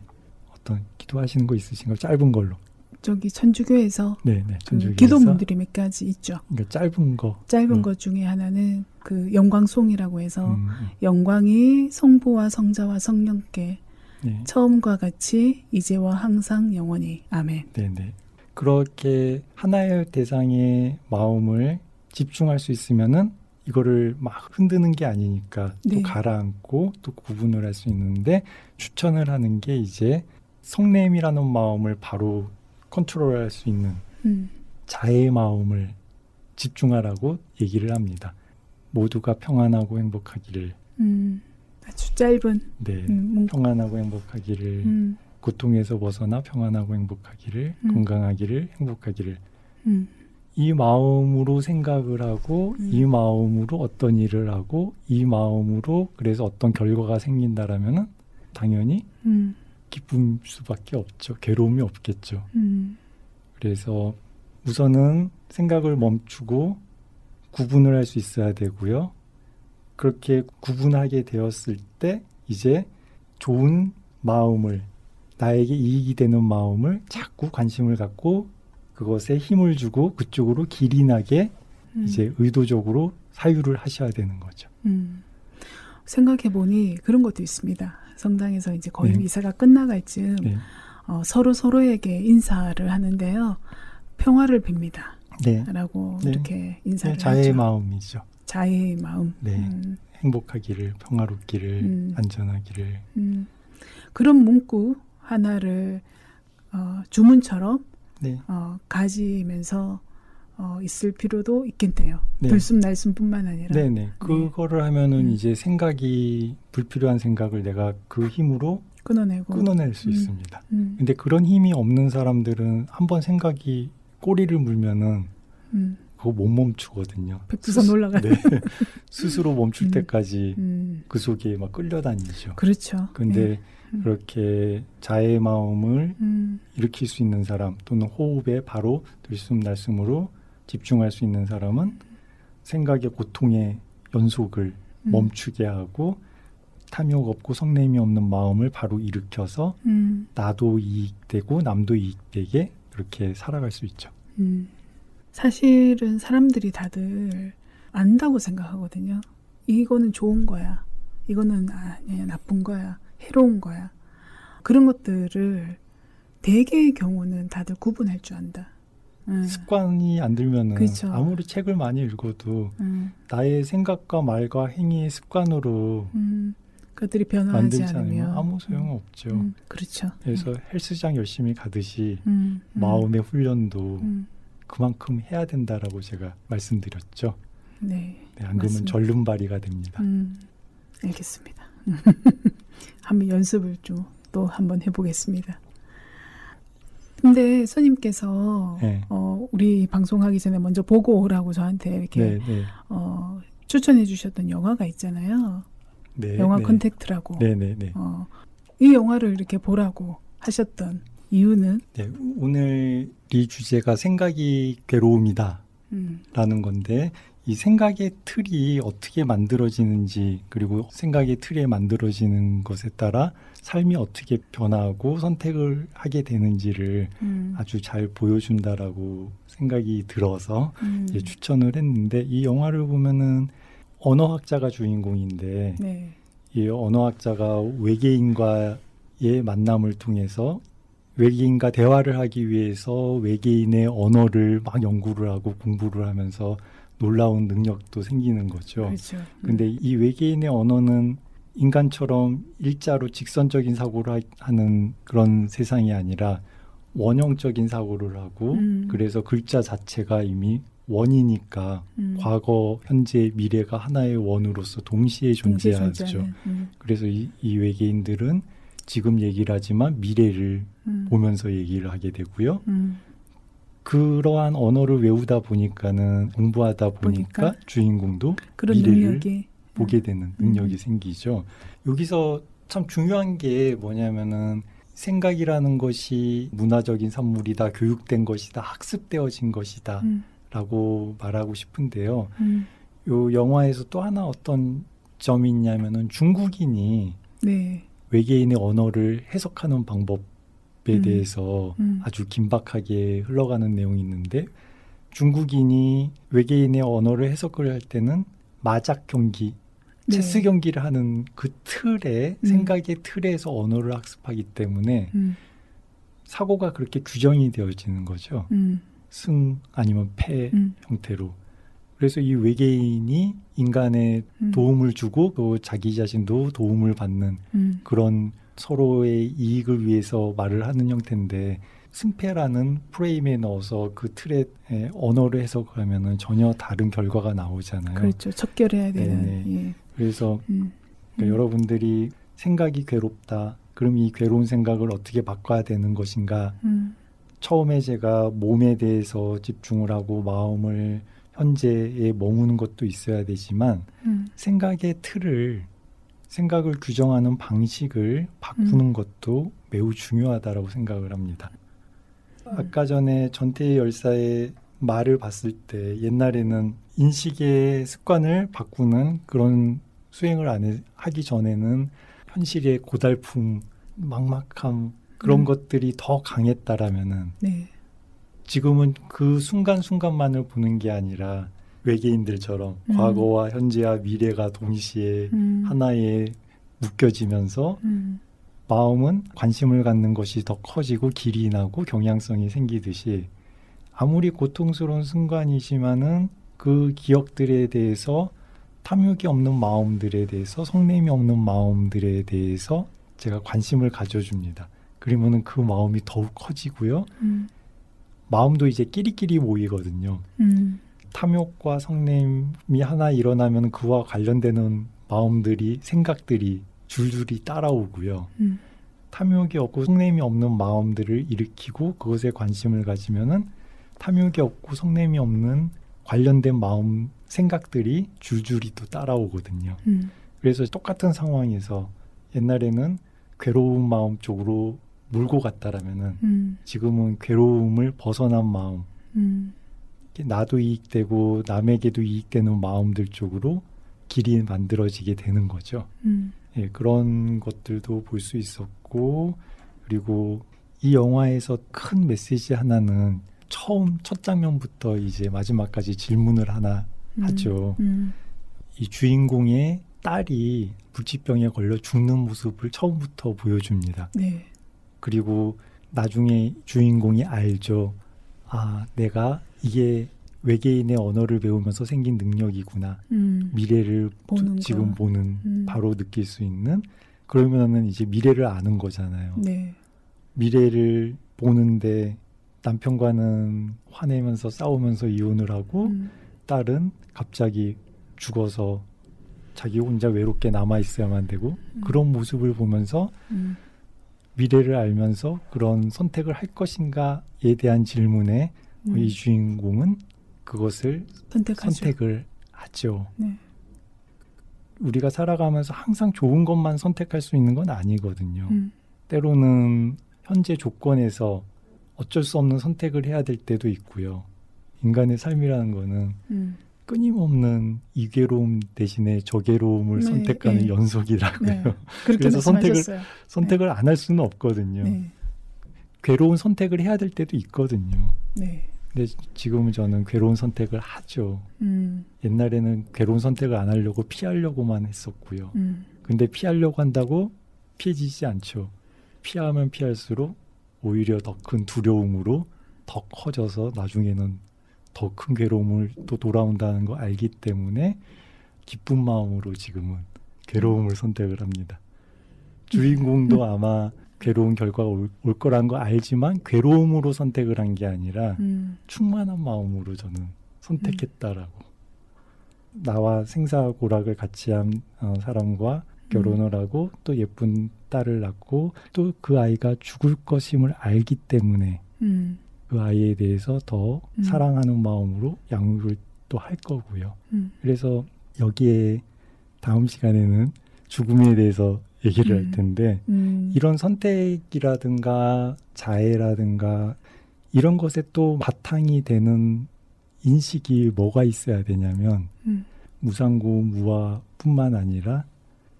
[SPEAKER 2] 어떤 기도하시는 거 있으신가요? 짧은 걸로.
[SPEAKER 1] 저기 천주교에서
[SPEAKER 2] 네네, 천주교에서
[SPEAKER 1] 기도문들이 몇 가지 있죠.
[SPEAKER 2] 그러니까 짧은 거.
[SPEAKER 1] 짧은 것 중에 하나는 그 영광송이라고 해서 영광이 성부와 성자와 성령께 네. 처음과 같이 이제와 항상 영원히 아멘.
[SPEAKER 2] 네네. 그렇게 하나의 대상의 마음을 집중할 수 있으면은 이거를 막 흔드는 게 아니니까 또 네. 가라앉고 또 구분을 할 수 있는데 추천을 하는 게 이제 성냄이라는 마음을 바로 컨트롤할 수 있는 자의 마음을 집중하라고 얘기를 합니다. 모두가 평안하고 행복하기를.
[SPEAKER 1] 아주 짧은.
[SPEAKER 2] 네, 평안하고 행복하기를. 고통에서 벗어나 평안하고 행복하기를. 건강하기를. 행복하기를. 이 마음으로 생각을 하고 이 마음으로 어떤 일을 하고 이 마음으로 그래서 어떤 결과가 생긴다라면은 당연히 기쁨 수밖에 없죠. 괴로움이 없겠죠. 그래서 우선은 생각을 멈추고 구분을 할 수 있어야 되고요. 그렇게 구분하게 되었을 때 이제 좋은 마음을 나에게 이익이 되는 마음을 자꾸 관심을 갖고 그것에 힘을 주고 그쪽으로 길이 나게 이제 의도적으로 사유를 하셔야 되는 거죠.
[SPEAKER 1] 생각해보니 그런 것도 있습니다. 성당에서 이제 거의 네. 미사가 끝나갈 즈음 네. 서로에게 인사를 하는데요. 평화를 빕니다. 네. 라고 네. 이렇게 인사를
[SPEAKER 2] 네, 자의
[SPEAKER 1] 하죠.
[SPEAKER 2] 마음이죠.
[SPEAKER 1] 자의 마음.
[SPEAKER 2] 네. 행복하기를, 평화롭기를, 안전하기를.
[SPEAKER 1] 그런 문구 하나를 주문처럼 네. 가지면서 있을 필요도 있겠네요. 네. 들숨날숨뿐만 아니라.
[SPEAKER 2] 네네. 그거를 하면은 이제 생각이 불필요한 생각을 내가 그 힘으로 끊어낼 수 있습니다. 근데 그런 힘이 없는 사람들은 한번 생각이 꼬리를 물면은 그거 못 멈추거든요.
[SPEAKER 1] 백두산 올라가요.
[SPEAKER 2] 네. 스스로 멈출 때까지 그 속에 막 끌려다니죠.
[SPEAKER 1] 그렇죠.
[SPEAKER 2] 근데 그렇게 자의 마음을 일으킬 수 있는 사람 또는 호흡에 바로 들숨날숨으로 집중할 수 있는 사람은 생각의 고통의 연속을 멈추게 하고 탐욕 없고 성냄이 없는 마음을 바로 일으켜서 나도 이익되고 남도 이익되게 그렇게 살아갈 수 있죠.
[SPEAKER 1] 사실은 사람들이 다들 안다고 생각하거든요. 이거는 좋은 거야. 이거는 아니야, 나쁜 거야. 해로운 거야. 그런 것들을 대개의 경우는 다들 구분할 줄 안다.
[SPEAKER 2] 습관이 안 들면은
[SPEAKER 1] 그렇죠.
[SPEAKER 2] 아무리 책을 많이 읽어도 나의 생각과 말과 행위의 습관으로
[SPEAKER 1] 그것들이 변화하지 않으면
[SPEAKER 2] 아무 소용없죠.
[SPEAKER 1] 그렇죠.
[SPEAKER 2] 그래서 헬스장 열심히 가듯이 마음의 훈련도 그만큼 해야 된다라고 제가 말씀드렸죠.
[SPEAKER 1] 네,
[SPEAKER 2] 네, 안 그러면 절름발이가 됩니다.
[SPEAKER 1] 알겠습니다. 한번 연습을 좀 또 한번 해보겠습니다. 근데 스님께서
[SPEAKER 2] 네.
[SPEAKER 1] 우리 방송하기 전에 먼저 보고 오라고 저한테 이렇게
[SPEAKER 2] 네.
[SPEAKER 1] 추천해 주셨던 영화가 있잖아요.
[SPEAKER 2] 네,
[SPEAKER 1] 영화
[SPEAKER 2] 네.
[SPEAKER 1] 컨택트라고.
[SPEAKER 2] 네.
[SPEAKER 1] 이 영화를 이렇게 보라고 하셨던 이유는?
[SPEAKER 2] 네, 오늘 이 주제가 생각이 괴로움이다 라는 건데 이 생각의 틀이 어떻게 만들어지는지 그리고 생각의 틀에 만들어지는 것에 따라 삶이 어떻게 변화하고 선택을 하게 되는지를 아주 잘 보여준다라고 생각이 들어서 추천을 했는데 이 영화를 보면은 언어학자가 주인공인데
[SPEAKER 1] 네.
[SPEAKER 2] 이 언어학자가 외계인과의 만남을 통해서 외계인과 대화를 하기 위해서 외계인의 언어를 막 연구를 하고 공부를 하면서 놀라운 능력도 생기는 거죠.
[SPEAKER 1] 그렇죠.
[SPEAKER 2] 근데 이 외계인의 언어는 인간처럼 일자로 직선적인 사고를 하는 그런 세상이 아니라 원형적인 사고를 하고 그래서 글자 자체가 이미 원이니까 과거, 현재, 미래가 하나의 원으로서 동시에 존재하죠. 그래서 이 외계인들은 지금 얘기를 하지만 미래를 보면서 얘기를 하게 되고요. 그러한 언어를 외우다 보니까는 공부하다 보니까 주인공도
[SPEAKER 1] 그런
[SPEAKER 2] 미래를
[SPEAKER 1] 능력이
[SPEAKER 2] 보게 되는 능력이 생기죠. 여기서 참 중요한 게 뭐냐면은 생각이라는 것이 문화적인 산물이다, 교육된 것이다, 학습되어진 것이다 라고 말하고 싶은데요. 요 영화에서 또 하나 어떤 점이 있냐면은 중국인이
[SPEAKER 1] 네.
[SPEAKER 2] 외계인의 언어를 해석하는 방법에 대해서 아주 긴박하게 흘러가는 내용이 있는데, 중국인이 외계인의 언어를 해석을 할 때는 마작 경기, 체스 경기를 하는 그 틀에, 생각의 틀에서 언어를 학습하기 때문에 사고가 그렇게 규정이 되어지는 거죠. 승 아니면 패 형태로. 그래서 이 외계인이 인간에 도움을 주고 또 자기 자신도 도움을 받는 그런 서로의 이익을 위해서 말을 하는 형태인데, 승패라는 프레임에 넣어서 그 틀에 언어를 해석하면은 전혀 다른 결과가 나오잖아요.
[SPEAKER 1] 그렇죠. 척결해야 되는. 예.
[SPEAKER 2] 그래서 그러니까 여러분들이 생각이 괴롭다. 그럼 이 괴로운 생각을 어떻게 바꿔야 되는 것인가? 처음에 제가 몸에 대해서 집중을 하고 마음을 현재에 머무는 것도 있어야 되지만 생각의 틀을, 생각을 규정하는 방식을 바꾸는 것도 매우 중요하다라고 생각을 합니다. 아까 전에 전태일 열사의 말을 봤을 때 옛날에는 인식의 습관을 바꾸는 그런 수행을 하기 전에는 현실의 고달픔, 막막함 그런 것들이 더 강했다라면은 지금은 그 순간순간만을 보는 게 아니라 외계인들처럼 과거와 현재와 미래가 동시에 하나에 묶여지면서 마음은 관심을 갖는 것이 더 커지고 길이 나고 경향성이 생기듯이, 아무리 고통스러운 순간이지만은 그 기억들에 대해서, 탐욕이 없는 마음들에 대해서, 성냄이 없는 마음들에 대해서 제가 관심을 가져줍니다. 그러면은 그 마음이 더욱 커지고요. 마음도 이제 끼리끼리 모이거든요. 탐욕과 성냄이 하나 일어나면 그와 관련되는 마음들이, 생각들이 줄줄이 따라오고요. 탐욕이 없고 성냄이 없는 마음들을 일으키고 그것에 관심을 가지면은 탐욕이 없고 성냄이 없는 관련된 마음, 생각들이 줄줄이 또 따라오거든요. 그래서 똑같은 상황에서 옛날에는 괴로운 마음 쪽으로 몰고 갔다라면은 지금은 괴로움을 벗어난 마음, 나도 이익되고 남에게도 이익되는 마음들 쪽으로 길이 만들어지게 되는 거죠. 예, 그런 것들도 볼 수 있었고, 그리고 이 영화에서 큰 메시지 하나는 첫 장면부터 이제 마지막까지 질문을 하나 하죠. 이 주인공의 딸이 불치병에 걸려 죽는 모습을 처음부터 보여줍니다.
[SPEAKER 1] 네.
[SPEAKER 2] 그리고 나중에 주인공이 알죠. 아, 내가 이게 외계인의 언어를 배우면서 생긴 능력이구나. 미래를 지금 보는, 바로 느낄 수 있는. 그러면은 이제 미래를 아는 거잖아요.
[SPEAKER 1] 네.
[SPEAKER 2] 미래를 보는데 남편과는 화내면서 싸우면서 이혼을 하고 딸은 갑자기 죽어서 자기 혼자 외롭게 남아있어야만 되고 그런 모습을 보면서 미래를 알면서 그런 선택을 할 것인가에 대한 질문에 이 주인공은 그것을 선택을 하죠.
[SPEAKER 1] 네.
[SPEAKER 2] 우리가 살아가면서 항상 좋은 것만 선택할 수 있는 건 아니거든요. 때로는 현재 조건에서 어쩔 수 없는 선택을 해야 될 때도 있고요. 인간의 삶이라는 거는 끊임없는 이괴로움 대신에 저괴로움을 선택하는 연속이라고요.
[SPEAKER 1] 네.
[SPEAKER 2] 그래서 선택을 안 할 수는 없거든요.
[SPEAKER 1] 네.
[SPEAKER 2] 괴로운 선택을 해야 될 때도 있거든요.
[SPEAKER 1] 네.
[SPEAKER 2] 근데 지금은 저는 괴로운 선택을 하죠. 옛날에는 괴로운 선택을 안 하려고 피하려고만 했었고요. 근데 피하려고 한다고 피해지지 않죠. 피하면 피할수록 오히려 더 큰 두려움으로 더 커져서 나중에는 더 큰 괴로움을 또 돌아온다는 거 알기 때문에 기쁜 마음으로 지금은 괴로움을 선택을 합니다. 주인공도 아마 괴로운 결과가 올 거란 거 알지만 괴로움으로 선택을 한 게 아니라 충만한 마음으로 저는 선택했다라고. 나와 생사고락을 같이 한 사람과 결혼을 하고 또 예쁜 딸을 낳고 또 그 아이가 죽을 것임을 알기 때문에 그 아이에 대해서 더 사랑하는 마음으로 양육을 또 할 거고요. 그래서 여기에 다음 시간에는 죽음에 대해서 얘기를 할 텐데 이런 선택이라든가 자애라든가 이런 것에 또 바탕이 되는 인식이 뭐가 있어야 되냐면 무상고 무아뿐만 아니라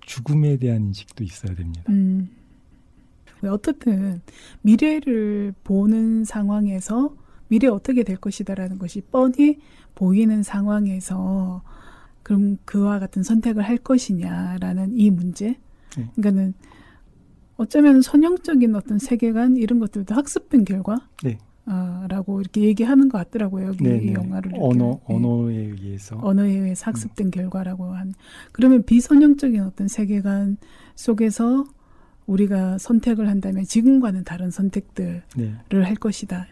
[SPEAKER 2] 죽음에 대한 인식도 있어야 됩니다.
[SPEAKER 1] 어떻든 미래를 보는 상황에서 미래 어떻게 될 것이다라는 것이 뻔히 보이는 상황에서 그럼 그와 같은 선택을 할 것이냐라는 이 문제. 그러니까는 어쩌면 선형적인 어떤 세계관 이런 것들도 학습된 결과.
[SPEAKER 2] 네.
[SPEAKER 1] 라고 이렇게 얘기하는 것 같더라고요. 여기 이 영화를
[SPEAKER 2] 언어에 의해서
[SPEAKER 1] 학습된 결과라고 한. 그러면 비선형적인 어떤 세계관 속에서 우리가 선택을 한다면 지금과는 다른 선택들을 할 것이다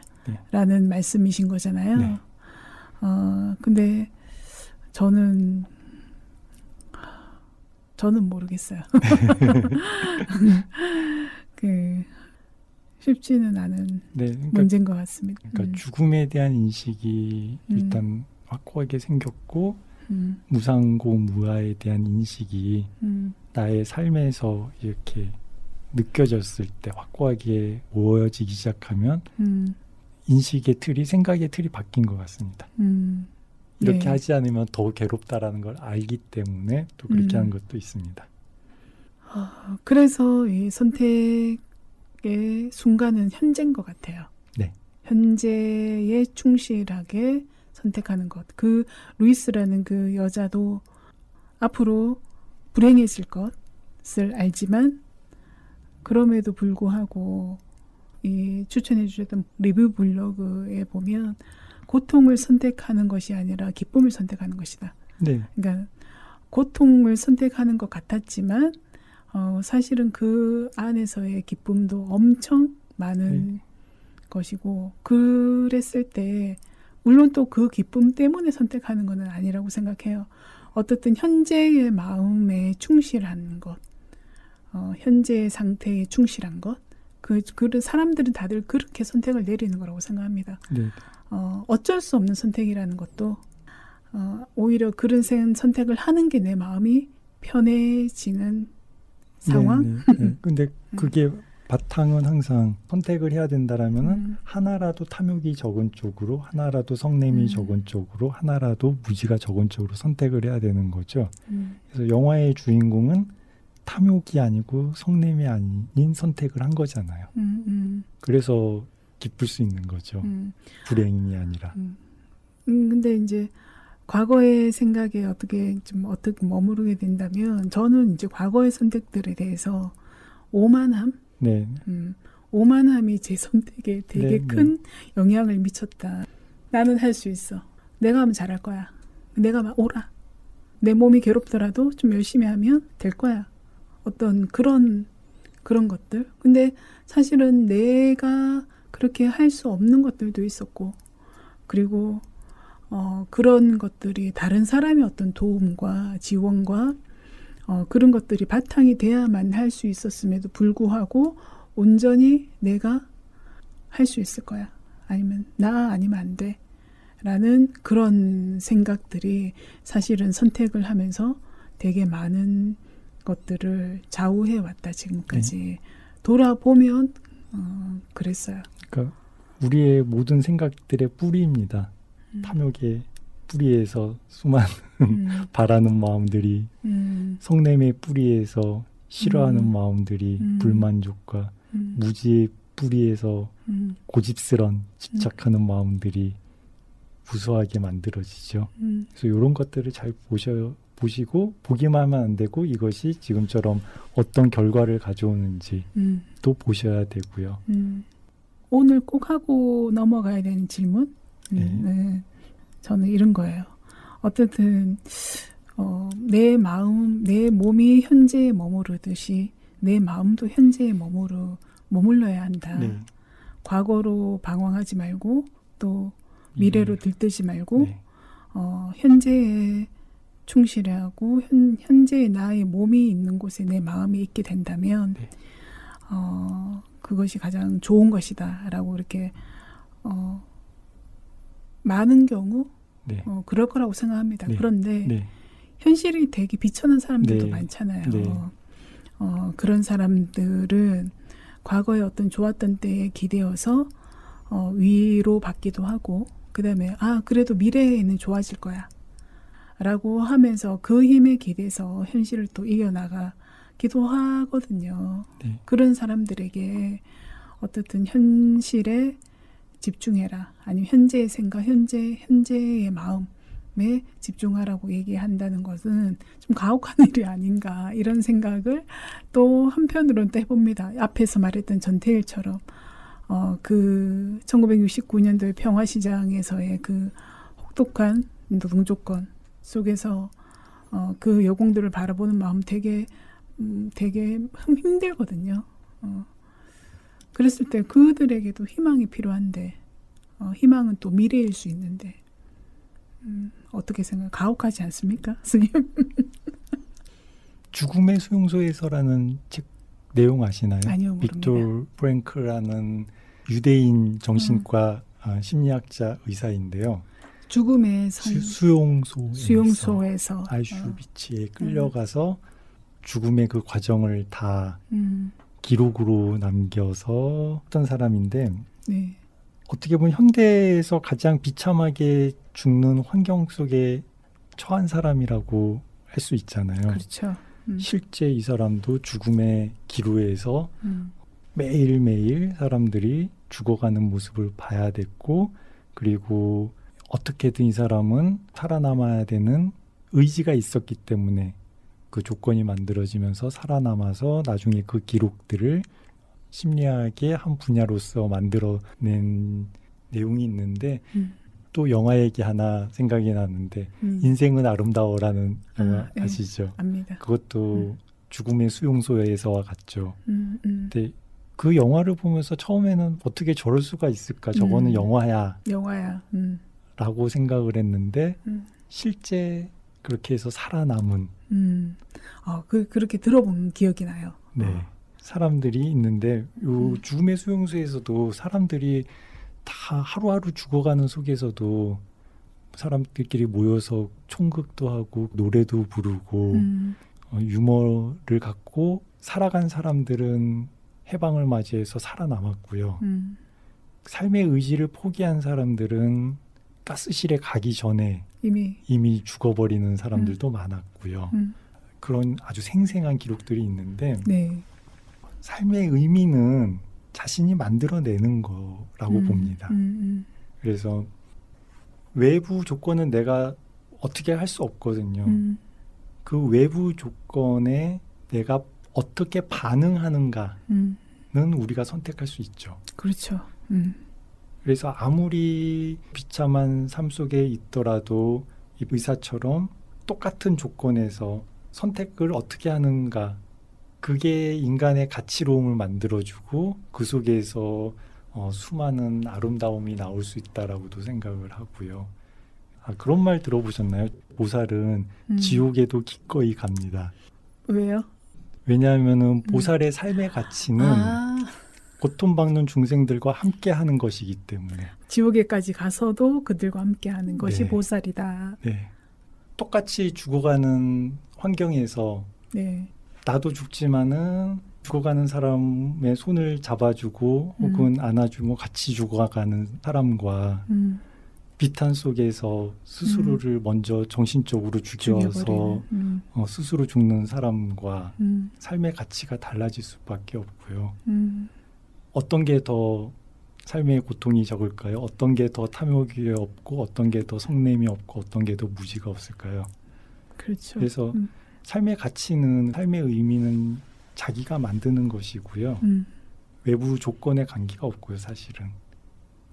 [SPEAKER 1] 라는 말씀이신 거잖아요.
[SPEAKER 2] 네.
[SPEAKER 1] 근데 저는 모르겠어요. 쉽지는 않은 문제인 것 같습니다.
[SPEAKER 2] 그러니까 죽음에 대한 인식이 일단 확고하게 생겼고 무상고 무아에 대한 인식이 나의 삶에서 이렇게 느껴졌을 때 확고하게 모여지기 시작하면 인식의 틀이 생각의 틀이 바뀐 것 같습니다. 이렇게 하지 않으면 더 괴롭다라는 걸 알기 때문에 또 그렇게 하는 것도 있습니다.
[SPEAKER 1] 그래서 이 선택의 순간은 현재인 것 같아요.
[SPEAKER 2] 네.
[SPEAKER 1] 현재에 충실하게 선택하는 것. 그 루이스라는 그 여자도 앞으로 불행해질 것을 알지만 그럼에도 불구하고 이 추천해 주셨던 리뷰 블로그에 보면 고통을 선택하는 것이 아니라 기쁨을 선택하는 것이다.
[SPEAKER 2] 네.
[SPEAKER 1] 그러니까 고통을 선택하는 것 같았지만 사실은 그 안에서의 기쁨도 엄청 많은 것이고 그랬을 때 물론 또 그 기쁨 때문에 선택하는 것은 아니라고 생각해요. 어떻든 현재의 마음에 충실한 것, 현재의 상태에 충실한 것, 그런 사람들은 다들 그렇게 선택을 내리는 거라고 생각합니다.
[SPEAKER 2] 네.
[SPEAKER 1] 어쩔 수 없는 선택이라는 것도 오히려 그런 선택을 하는 게 내 마음이 편해지는 상황.
[SPEAKER 2] 근데 그게 바탕은 항상 선택을 해야 된다라면은 하나라도 탐욕이 적은 쪽으로, 하나라도 성냄이 적은 쪽으로, 하나라도 무지가 적은 쪽으로 선택을 해야 되는 거죠. 그래서 영화의 주인공은 탐욕이 아니고 성냄이 아닌 선택을 한 거잖아요. 그래서 기쁠 수 있는 거죠. 불행이 아니라.
[SPEAKER 1] 근데 이제 과거의 생각에 어떻게 머무르게 된다면 저는 이제 과거의 선택들에 대해서 오만함, 오만함이 제 선택에 되게 큰 영향을 미쳤다. 나는 할 수 있어. 내가 하면 잘할 거야. 내가 막 오라. 내 몸이 괴롭더라도 좀 열심히 하면 될 거야. 어떤 그런 것들. 근데 사실은 내가 그렇게 할 수 없는 것들도 있었고, 그리고 그런 것들이 다른 사람의 어떤 도움과 지원과 그런 것들이 바탕이 돼야만 할 수 있었음에도 불구하고 온전히 내가 할 수 있을 거야. 아니면 나 아니면 안 돼. 라는 그런 생각들이 사실은 선택을 하면서 되게 많은 것들을 좌우해 왔다 지금까지. 돌아보면 그랬어요.
[SPEAKER 2] 그러니까 우리의 모든 생각들의 뿌리입니다. 탐욕의 뿌리에서 수많은 바라는 마음들이, 성냄의 뿌리에서 싫어하는 마음들이, 불만족과 무지의 뿌리에서 고집스런 집착하는 마음들이 무수하게 만들어지죠. 그래서 이런 것들을 잘 보시고 보기만 하면 안 되고 이것이 지금처럼 어떤 결과를 가져오는지 또 보셔야 되고요.
[SPEAKER 1] 오늘 꼭 하고 넘어가야 되는 질문? 저는 이런 거예요. 어쨌든 내 마음, 내 몸이 현재에 머무르듯이 내 마음도 현재에 머물러야 한다. 과거로 방황하지 말고 또 미래로 들뜨지 말고 현재에 충실하고 현재의 나의 몸이 있는 곳에 내 마음이 있게 된다면
[SPEAKER 2] 네.
[SPEAKER 1] 그것이 가장 좋은 것이다라고 이렇게 많은 경우
[SPEAKER 2] 네.
[SPEAKER 1] 그럴 거라고 생각합니다.
[SPEAKER 2] 네.
[SPEAKER 1] 그런데
[SPEAKER 2] 네.
[SPEAKER 1] 현실이 되게 비천한 사람들도
[SPEAKER 2] 네.
[SPEAKER 1] 많잖아요.
[SPEAKER 2] 네.
[SPEAKER 1] 그런 사람들은 과거에 어떤 좋았던 때에 기대어서 위로받기도 하고 그다음에 그래도 미래에는 좋아질 거야 라고 하면서 그 힘에 기대서 현실을 또 이겨나가기도 하거든요.
[SPEAKER 2] 네.
[SPEAKER 1] 그런 사람들에게 어떻든 현실에 집중해라. 아니면 현재의 생각, 현재의 마음에 집중하라고 얘기한다는 것은 좀 가혹한 일이 아닌가 이런 생각을 또 한편으로는 또 해봅니다. 앞에서 말했던 전태일처럼 그 1969년도의 평화시장에서의 그 혹독한 노동조건 속에서 그 여공들을 바라보는 마음 되게 힘들거든요. 그랬을 때 그들에게도 희망이 필요한데 희망은 또 미래일 수 있는데 어떻게 생각해요? 가혹하지 않습니까? 스님?
[SPEAKER 2] 죽음의 수용소에서라는 책 내용 아시나요?
[SPEAKER 1] 아니요, 모릅니다.
[SPEAKER 2] 빅토르 프랭클라는 유대인 정신과 심리학자 의사인데요.
[SPEAKER 1] 죽음의 수용소에서
[SPEAKER 2] 아우슈비츠에 끌려가서 죽음의 그 과정을 다 기록으로 남겨서 했던 사람인데
[SPEAKER 1] 네.
[SPEAKER 2] 어떻게 보면 현대에서 가장 비참하게 죽는 환경 속에 처한 사람이라고 할 수 있잖아요.
[SPEAKER 1] 그렇죠.
[SPEAKER 2] 실제 이 사람도 죽음의 기로에서 매일매일 사람들이 죽어가는 모습을 봐야 됐고 그리고 어떻게든 이 사람은 살아남아야 되는 의지가 있었기 때문에 그 조건이 만들어지면서 살아남아서 나중에 그 기록들을 심리학의 한 분야로서 만들어낸 내용이 있는데 또 영화 얘기 하나 생각이 나는데 인생은 아름다워라는 영화 아시죠?
[SPEAKER 1] 압니다.
[SPEAKER 2] 그것도 죽음의 수용소에서와 같죠. 근데 그 영화를 보면서 처음에는 어떻게 저럴 수가 있을까? 저거는 영화야. 라고 생각을 했는데 실제 그렇게 해서 살아남은
[SPEAKER 1] 그렇게 들어본 기억이 나요.
[SPEAKER 2] 네. 사람들이 있는데 요 죽음의 수용소에서도 사람들이 다 하루하루 죽어가는 속에서도 사람들끼리 모여서 총극도 하고 노래도 부르고 유머를 갖고 살아간 사람들은 해방을 맞이해서 살아남았고요. 삶의 의지를 포기한 사람들은 가스실에 가기 전에 이미 죽어버리는 사람들도 많았고요. 그런 아주 생생한 기록들이 있는데
[SPEAKER 1] 네.
[SPEAKER 2] 삶의 의미는 자신이 만들어내는 거라고 봅니다. 그래서 외부 조건은 내가 어떻게 할 수 없거든요. 그 외부 조건에 내가 어떻게 반응하는가는 우리가 선택할 수 있죠.
[SPEAKER 1] 그렇죠.
[SPEAKER 2] 그래서 아무리 비참한 삶 속에 있더라도 이 의사처럼 똑같은 조건에서 선택을 어떻게 하는가, 그게 인간의 가치로움을 만들어주고 그 속에서 수많은 아름다움이 나올 수 있다라고도 생각을 하고요. 그런 말 들어보셨나요? 보살은 지옥에도 기꺼이 갑니다.
[SPEAKER 1] 왜요?
[SPEAKER 2] 왜냐하면은 보살의 삶의 가치는 고통받는 중생들과 함께하는 것이기 때문에
[SPEAKER 1] 지옥에까지 가서도 그들과 함께하는 것이
[SPEAKER 2] 네.
[SPEAKER 1] 보살이다.
[SPEAKER 2] 네. 똑같이 죽어가는 환경에서
[SPEAKER 1] 네.
[SPEAKER 2] 나도 죽지만은 죽어가는 사람의 손을 잡아주고 혹은 안아주고 같이 죽어가는 사람과 비탄 속에서 스스로를 먼저 정신적으로 죽여서 스스로 죽는 사람과 삶의 가치가 달라질 수밖에 없고요. 어떤 게 더 삶의 고통이 적을까요? 어떤 게 더 탐욕이 없고 어떤 게 더 성냄이 없고 어떤 게 더 무지가 없을까요?
[SPEAKER 1] 그렇죠.
[SPEAKER 2] 그래서 삶의 가치는, 삶의 의미는 자기가 만드는 것이고요. 외부 조건에 관계가 없고요, 사실은.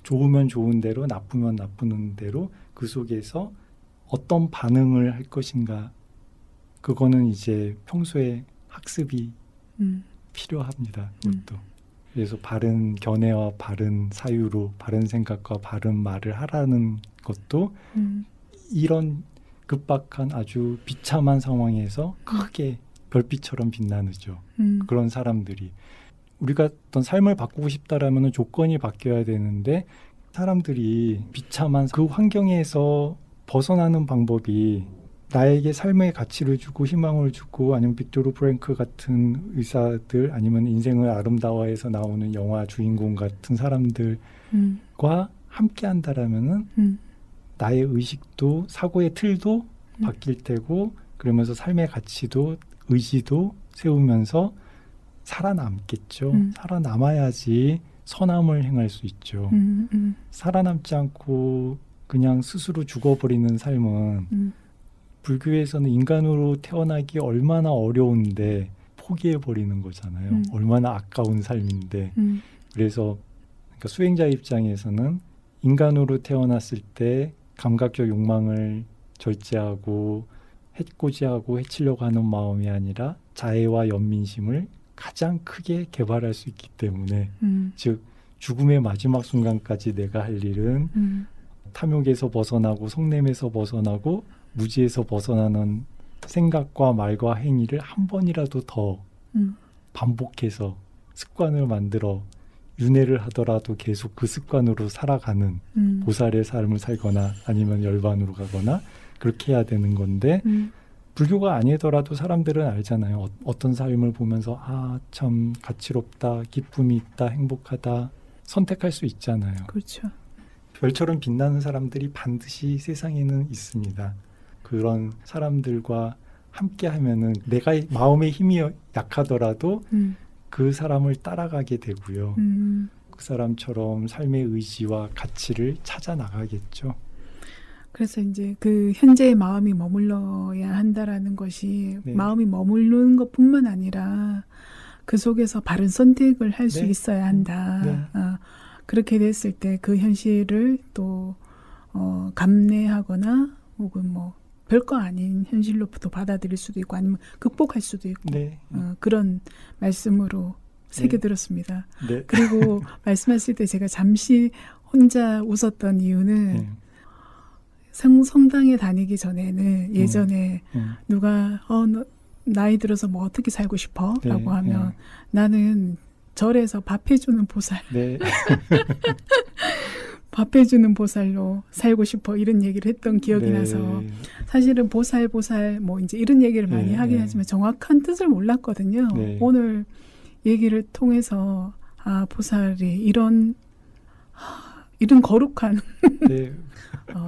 [SPEAKER 2] 좋으면 좋은 대로, 나쁘면 나쁘는 대로 그 속에서 어떤 반응을 할 것인가, 그거는 이제 평소에 학습이 필요합니다. 그것도. 그래서 바른 견해와 바른 사유로 바른 생각과 바른 말을 하라는 것도 이런 급박한 아주 비참한 상황에서 크게 별빛처럼 빛나죠. 그런 사람들이 우리가 어떤 삶을 바꾸고 싶다라면 조건이 바뀌어야 되는데 사람들이 비참한 그 환경에서 벗어나는 방법이 나에게 삶의 가치를 주고 희망을 주고 아니면 빅토르 프랭크 같은 의사들 아니면 인생을 아름다워해서 나오는 영화 주인공 같은 사람들과 함께 한다라면은 나의 의식도 사고의 틀도 바뀔 테고 그러면서 삶의 가치도 의지도 세우면서 살아남겠죠. 살아남아야지 선함을 행할 수 있죠. 살아남지 않고 그냥 스스로 죽어버리는 삶은 불교에서는 인간으로 태어나기 얼마나 어려운데 포기해버리는 거잖아요. 얼마나 아까운 삶인데. 그래서 그러니까 수행자 입장에서는 인간으로 태어났을 때 감각적 욕망을 절제하고 해코지하고 해치려고 하는 마음이 아니라 자애와 연민심을 가장 크게 개발할 수 있기 때문에 즉 죽음의 마지막 순간까지 내가 할 일은 탐욕에서 벗어나고 속냄에서 벗어나고 무지에서 벗어나는 생각과 말과 행위를 한 번이라도 더 반복해서 습관을 만들어 윤회를 하더라도 계속 그 습관으로 살아가는 보살의 삶을 살거나 아니면 열반으로 가거나 그렇게 해야 되는 건데 불교가 아니더라도 사람들은 알잖아요. 어떤 삶을 보면서 아, 참 가치롭다, 기쁨이 있다, 행복하다 선택할 수 있잖아요.
[SPEAKER 1] 그렇죠.
[SPEAKER 2] 별처럼 빛나는 사람들이 반드시 세상에는 있습니다. 그런 사람들과 함께 하면은 내가 마음의 힘이 약하더라도 그 사람을 따라가게 되고요. 그 사람처럼 삶의 의지와 가치를 찾아 나가겠죠.
[SPEAKER 1] 그래서 이제 그 현재의 마음이 머물러야 한다라는 것이 네. 마음이 머무르는 것뿐만 아니라 그 속에서 바른 선택을 할 수 네. 있어야 한다. 네. 그렇게 됐을 때 그 현실을 또 감내하거나 혹은 뭐 별거 아닌 현실로부터 받아들일 수도 있고 아니면 극복할 수도 있고 네. 그런 말씀으로 새겨 들었습니다. 네. 그리고 말씀하실 때 제가 잠시 혼자 웃었던 이유는 성당에 다니기 전에는 예전에 누가 너 나이 들어서 뭐 어떻게 살고 싶어? 네, 라고 하면 나는 절에서 밥해주는 보살 네. 밥해주는 보살로 살고 싶어 이런 얘기를 했던 기억이 네. 나서 사실은 보살 뭐 이제 이런 얘기를 많이 네, 하긴 하지만 정확한 뜻을 몰랐거든요. 네. 오늘 얘기를 통해서 아 보살이 이런 거룩한 네.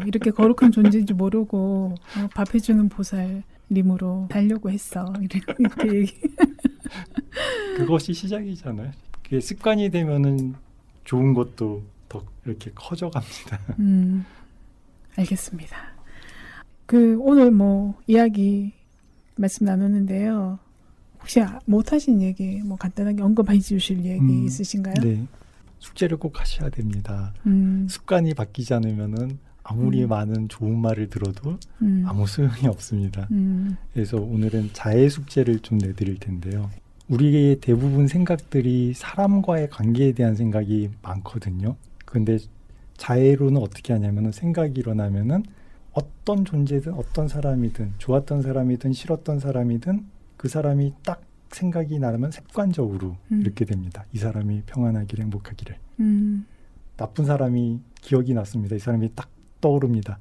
[SPEAKER 1] 이렇게 거룩한 존재인지 모르고 밥해주는 보살님으로 살려고 했어. 이렇게 얘기.
[SPEAKER 2] 그것이 시작이잖아요. 그게 습관이 되면은 좋은 것도 더 이렇게 커져갑니다.
[SPEAKER 1] 알겠습니다. 오늘 뭐 이야기 말씀 나누는데요. 혹시 못하신 얘기 뭐 간단하게 언급해 주실 얘기 있으신가요?
[SPEAKER 2] 네. 숙제를 꼭 하셔야 됩니다. 습관이 바뀌지 않으면은 아무리 많은 좋은 말을 들어도 아무 소용이 없습니다. 그래서 오늘은 자해 숙제를 좀 내드릴 텐데요. 우리의 대부분 생각들이 사람과의 관계에 대한 생각이 많거든요. 그런데 자해로는 어떻게 하냐면은 생각이 일어나면은 어떤 존재든 어떤 사람이든 좋았던 사람이든 싫었던 사람이든 그 사람이 딱 생각이 나면 습관적으로 이렇게 됩니다. 이 사람이 평안하기를 행복하기를. 나쁜 사람이 기억이 났습니다. 이 사람이 딱 떠오릅니다.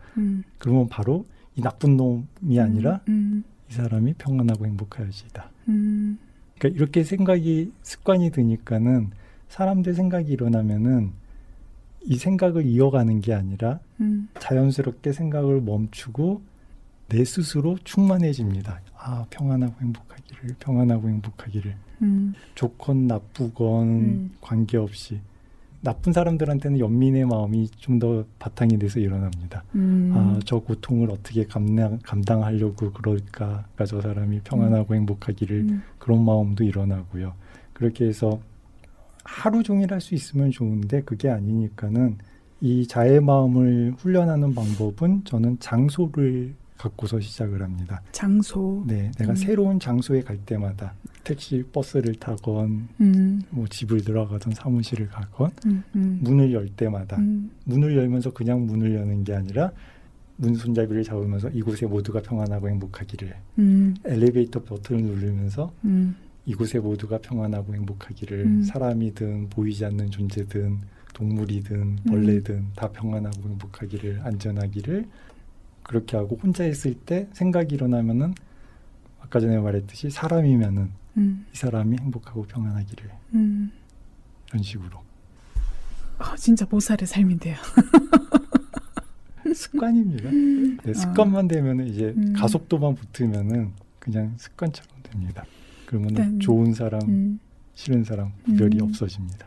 [SPEAKER 2] 그러면 바로 이 나쁜 놈이 아니라 이 사람이 평안하고 행복해야지다. 그러니까 이렇게 생각이 습관이 드니까는 사람들 생각이 일어나면은 이 생각을 이어가는 게 아니라 자연스럽게 생각을 멈추고 내 스스로 충만해집니다. 아, 평안하고 행복하기를. 좋건 나쁘건 관계없이. 나쁜 사람들한테는 연민의 마음이 좀 더 바탕이 돼서 일어납니다. 아, 저 고통을 어떻게 감당하려고 그럴까? 저 사람이 평안하고 행복하기를 그런 마음도 일어나고요. 그렇게 해서 하루 종일 할 수 있으면 좋은데 그게 아니니까는 이 자의 마음을 훈련하는 방법은 저는 장소를 갖고서 시작을 합니다.
[SPEAKER 1] 장소?
[SPEAKER 2] 네, 내가 새로운 장소에 갈 때마다 택시, 버스를 타건 뭐 집을 들어가던 사무실을 가건 문을 열 때마다 문을 열면서 그냥 문을 여는 게 아니라 문 손잡이를 잡으면서 이곳에 모두가 평안하고 행복하기를 엘리베이터 버튼을 누르면서 이곳에 모두가 평안하고 행복하기를 사람이든 보이지 않는 존재든 동물이든 벌레든 다 평안하고 행복하기를 안전하기를 그렇게 하고 혼자 있을 때 생각이 일어나면은 아까 전에 말했듯이 사람이면은 이 사람이 행복하고 평안하기를 이런 식으로
[SPEAKER 1] 진짜 보살의 삶인데요.
[SPEAKER 2] 습관입니다. 네, 습관만 되면 이제 가속도만 붙으면은 그냥 습관처럼 됩니다. 그러면 좋은 사람, 싫은 사람 구별이 없어집니다.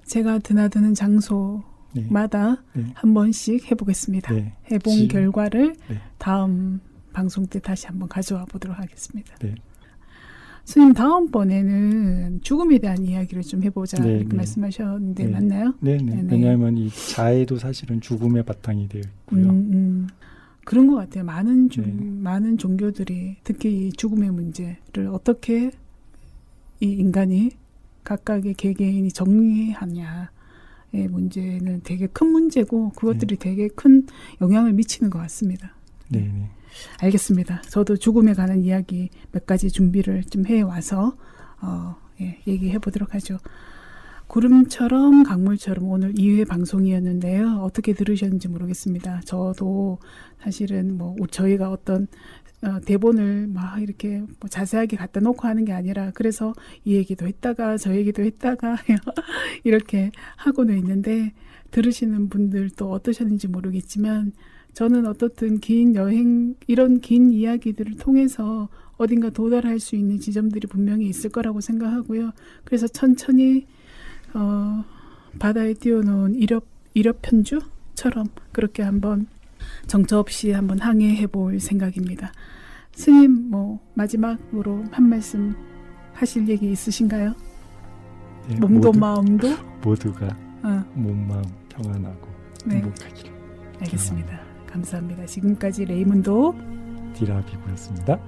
[SPEAKER 1] 제가 드나드는 장소마다 한 번씩 해보겠습니다. 해본 결과를 다음 방송 때 다시 한번 가져와 보도록 하겠습니다. 스님 다음번에는 죽음에 대한 이야기를 좀 해보자 이렇게 말씀하셨는데 맞나요?
[SPEAKER 2] 네네. 왜냐하면 이 자해도 사실은 죽음의 바탕이 되어 있고요.
[SPEAKER 1] 그런 것 같아요. 많은 종교들이 특히 이 죽음의 문제를 어떻게 이 인간이 각각의 개개인이 정리하냐의 문제는 되게 큰 문제고 그것들이 되게 큰 영향을 미치는 것 같습니다.
[SPEAKER 2] 네네.
[SPEAKER 1] 알겠습니다. 저도 죽음에 관한 이야기 몇 가지 준비를 좀 해와서 얘기해 보도록 하죠. 구름처럼 강물처럼 오늘 2회 방송이었는데요. 어떻게 들으셨는지 모르겠습니다. 저도 사실은 저희가 어떤 대본을 막 이렇게 자세하게 갖다 놓고 하는 게 아니라 그래서 이 얘기도 했다가 저 얘기도 했다가 이렇게 하고는 있는데 들으시는 분들도 어떠셨는지 모르겠지만 저는 어떻든 긴 여행 이런 긴 이야기들을 통해서 어딘가 도달할 수 있는 지점들이 분명히 있을 거라고 생각하고요. 그래서 천천히 바다에 띄워놓은 이력 편주처럼 그렇게 한번 정처 없이 한번 항해해 볼 생각입니다. 스님 마지막으로 한 말씀 하실 얘기 있으신가요? 네, 몸도 마음도
[SPEAKER 2] 모두가 몸 마음 평안하고 행복하기를.
[SPEAKER 1] 알겠습니다. 감사합니다. 지금까지 레이문도
[SPEAKER 2] 디라비고였습니다.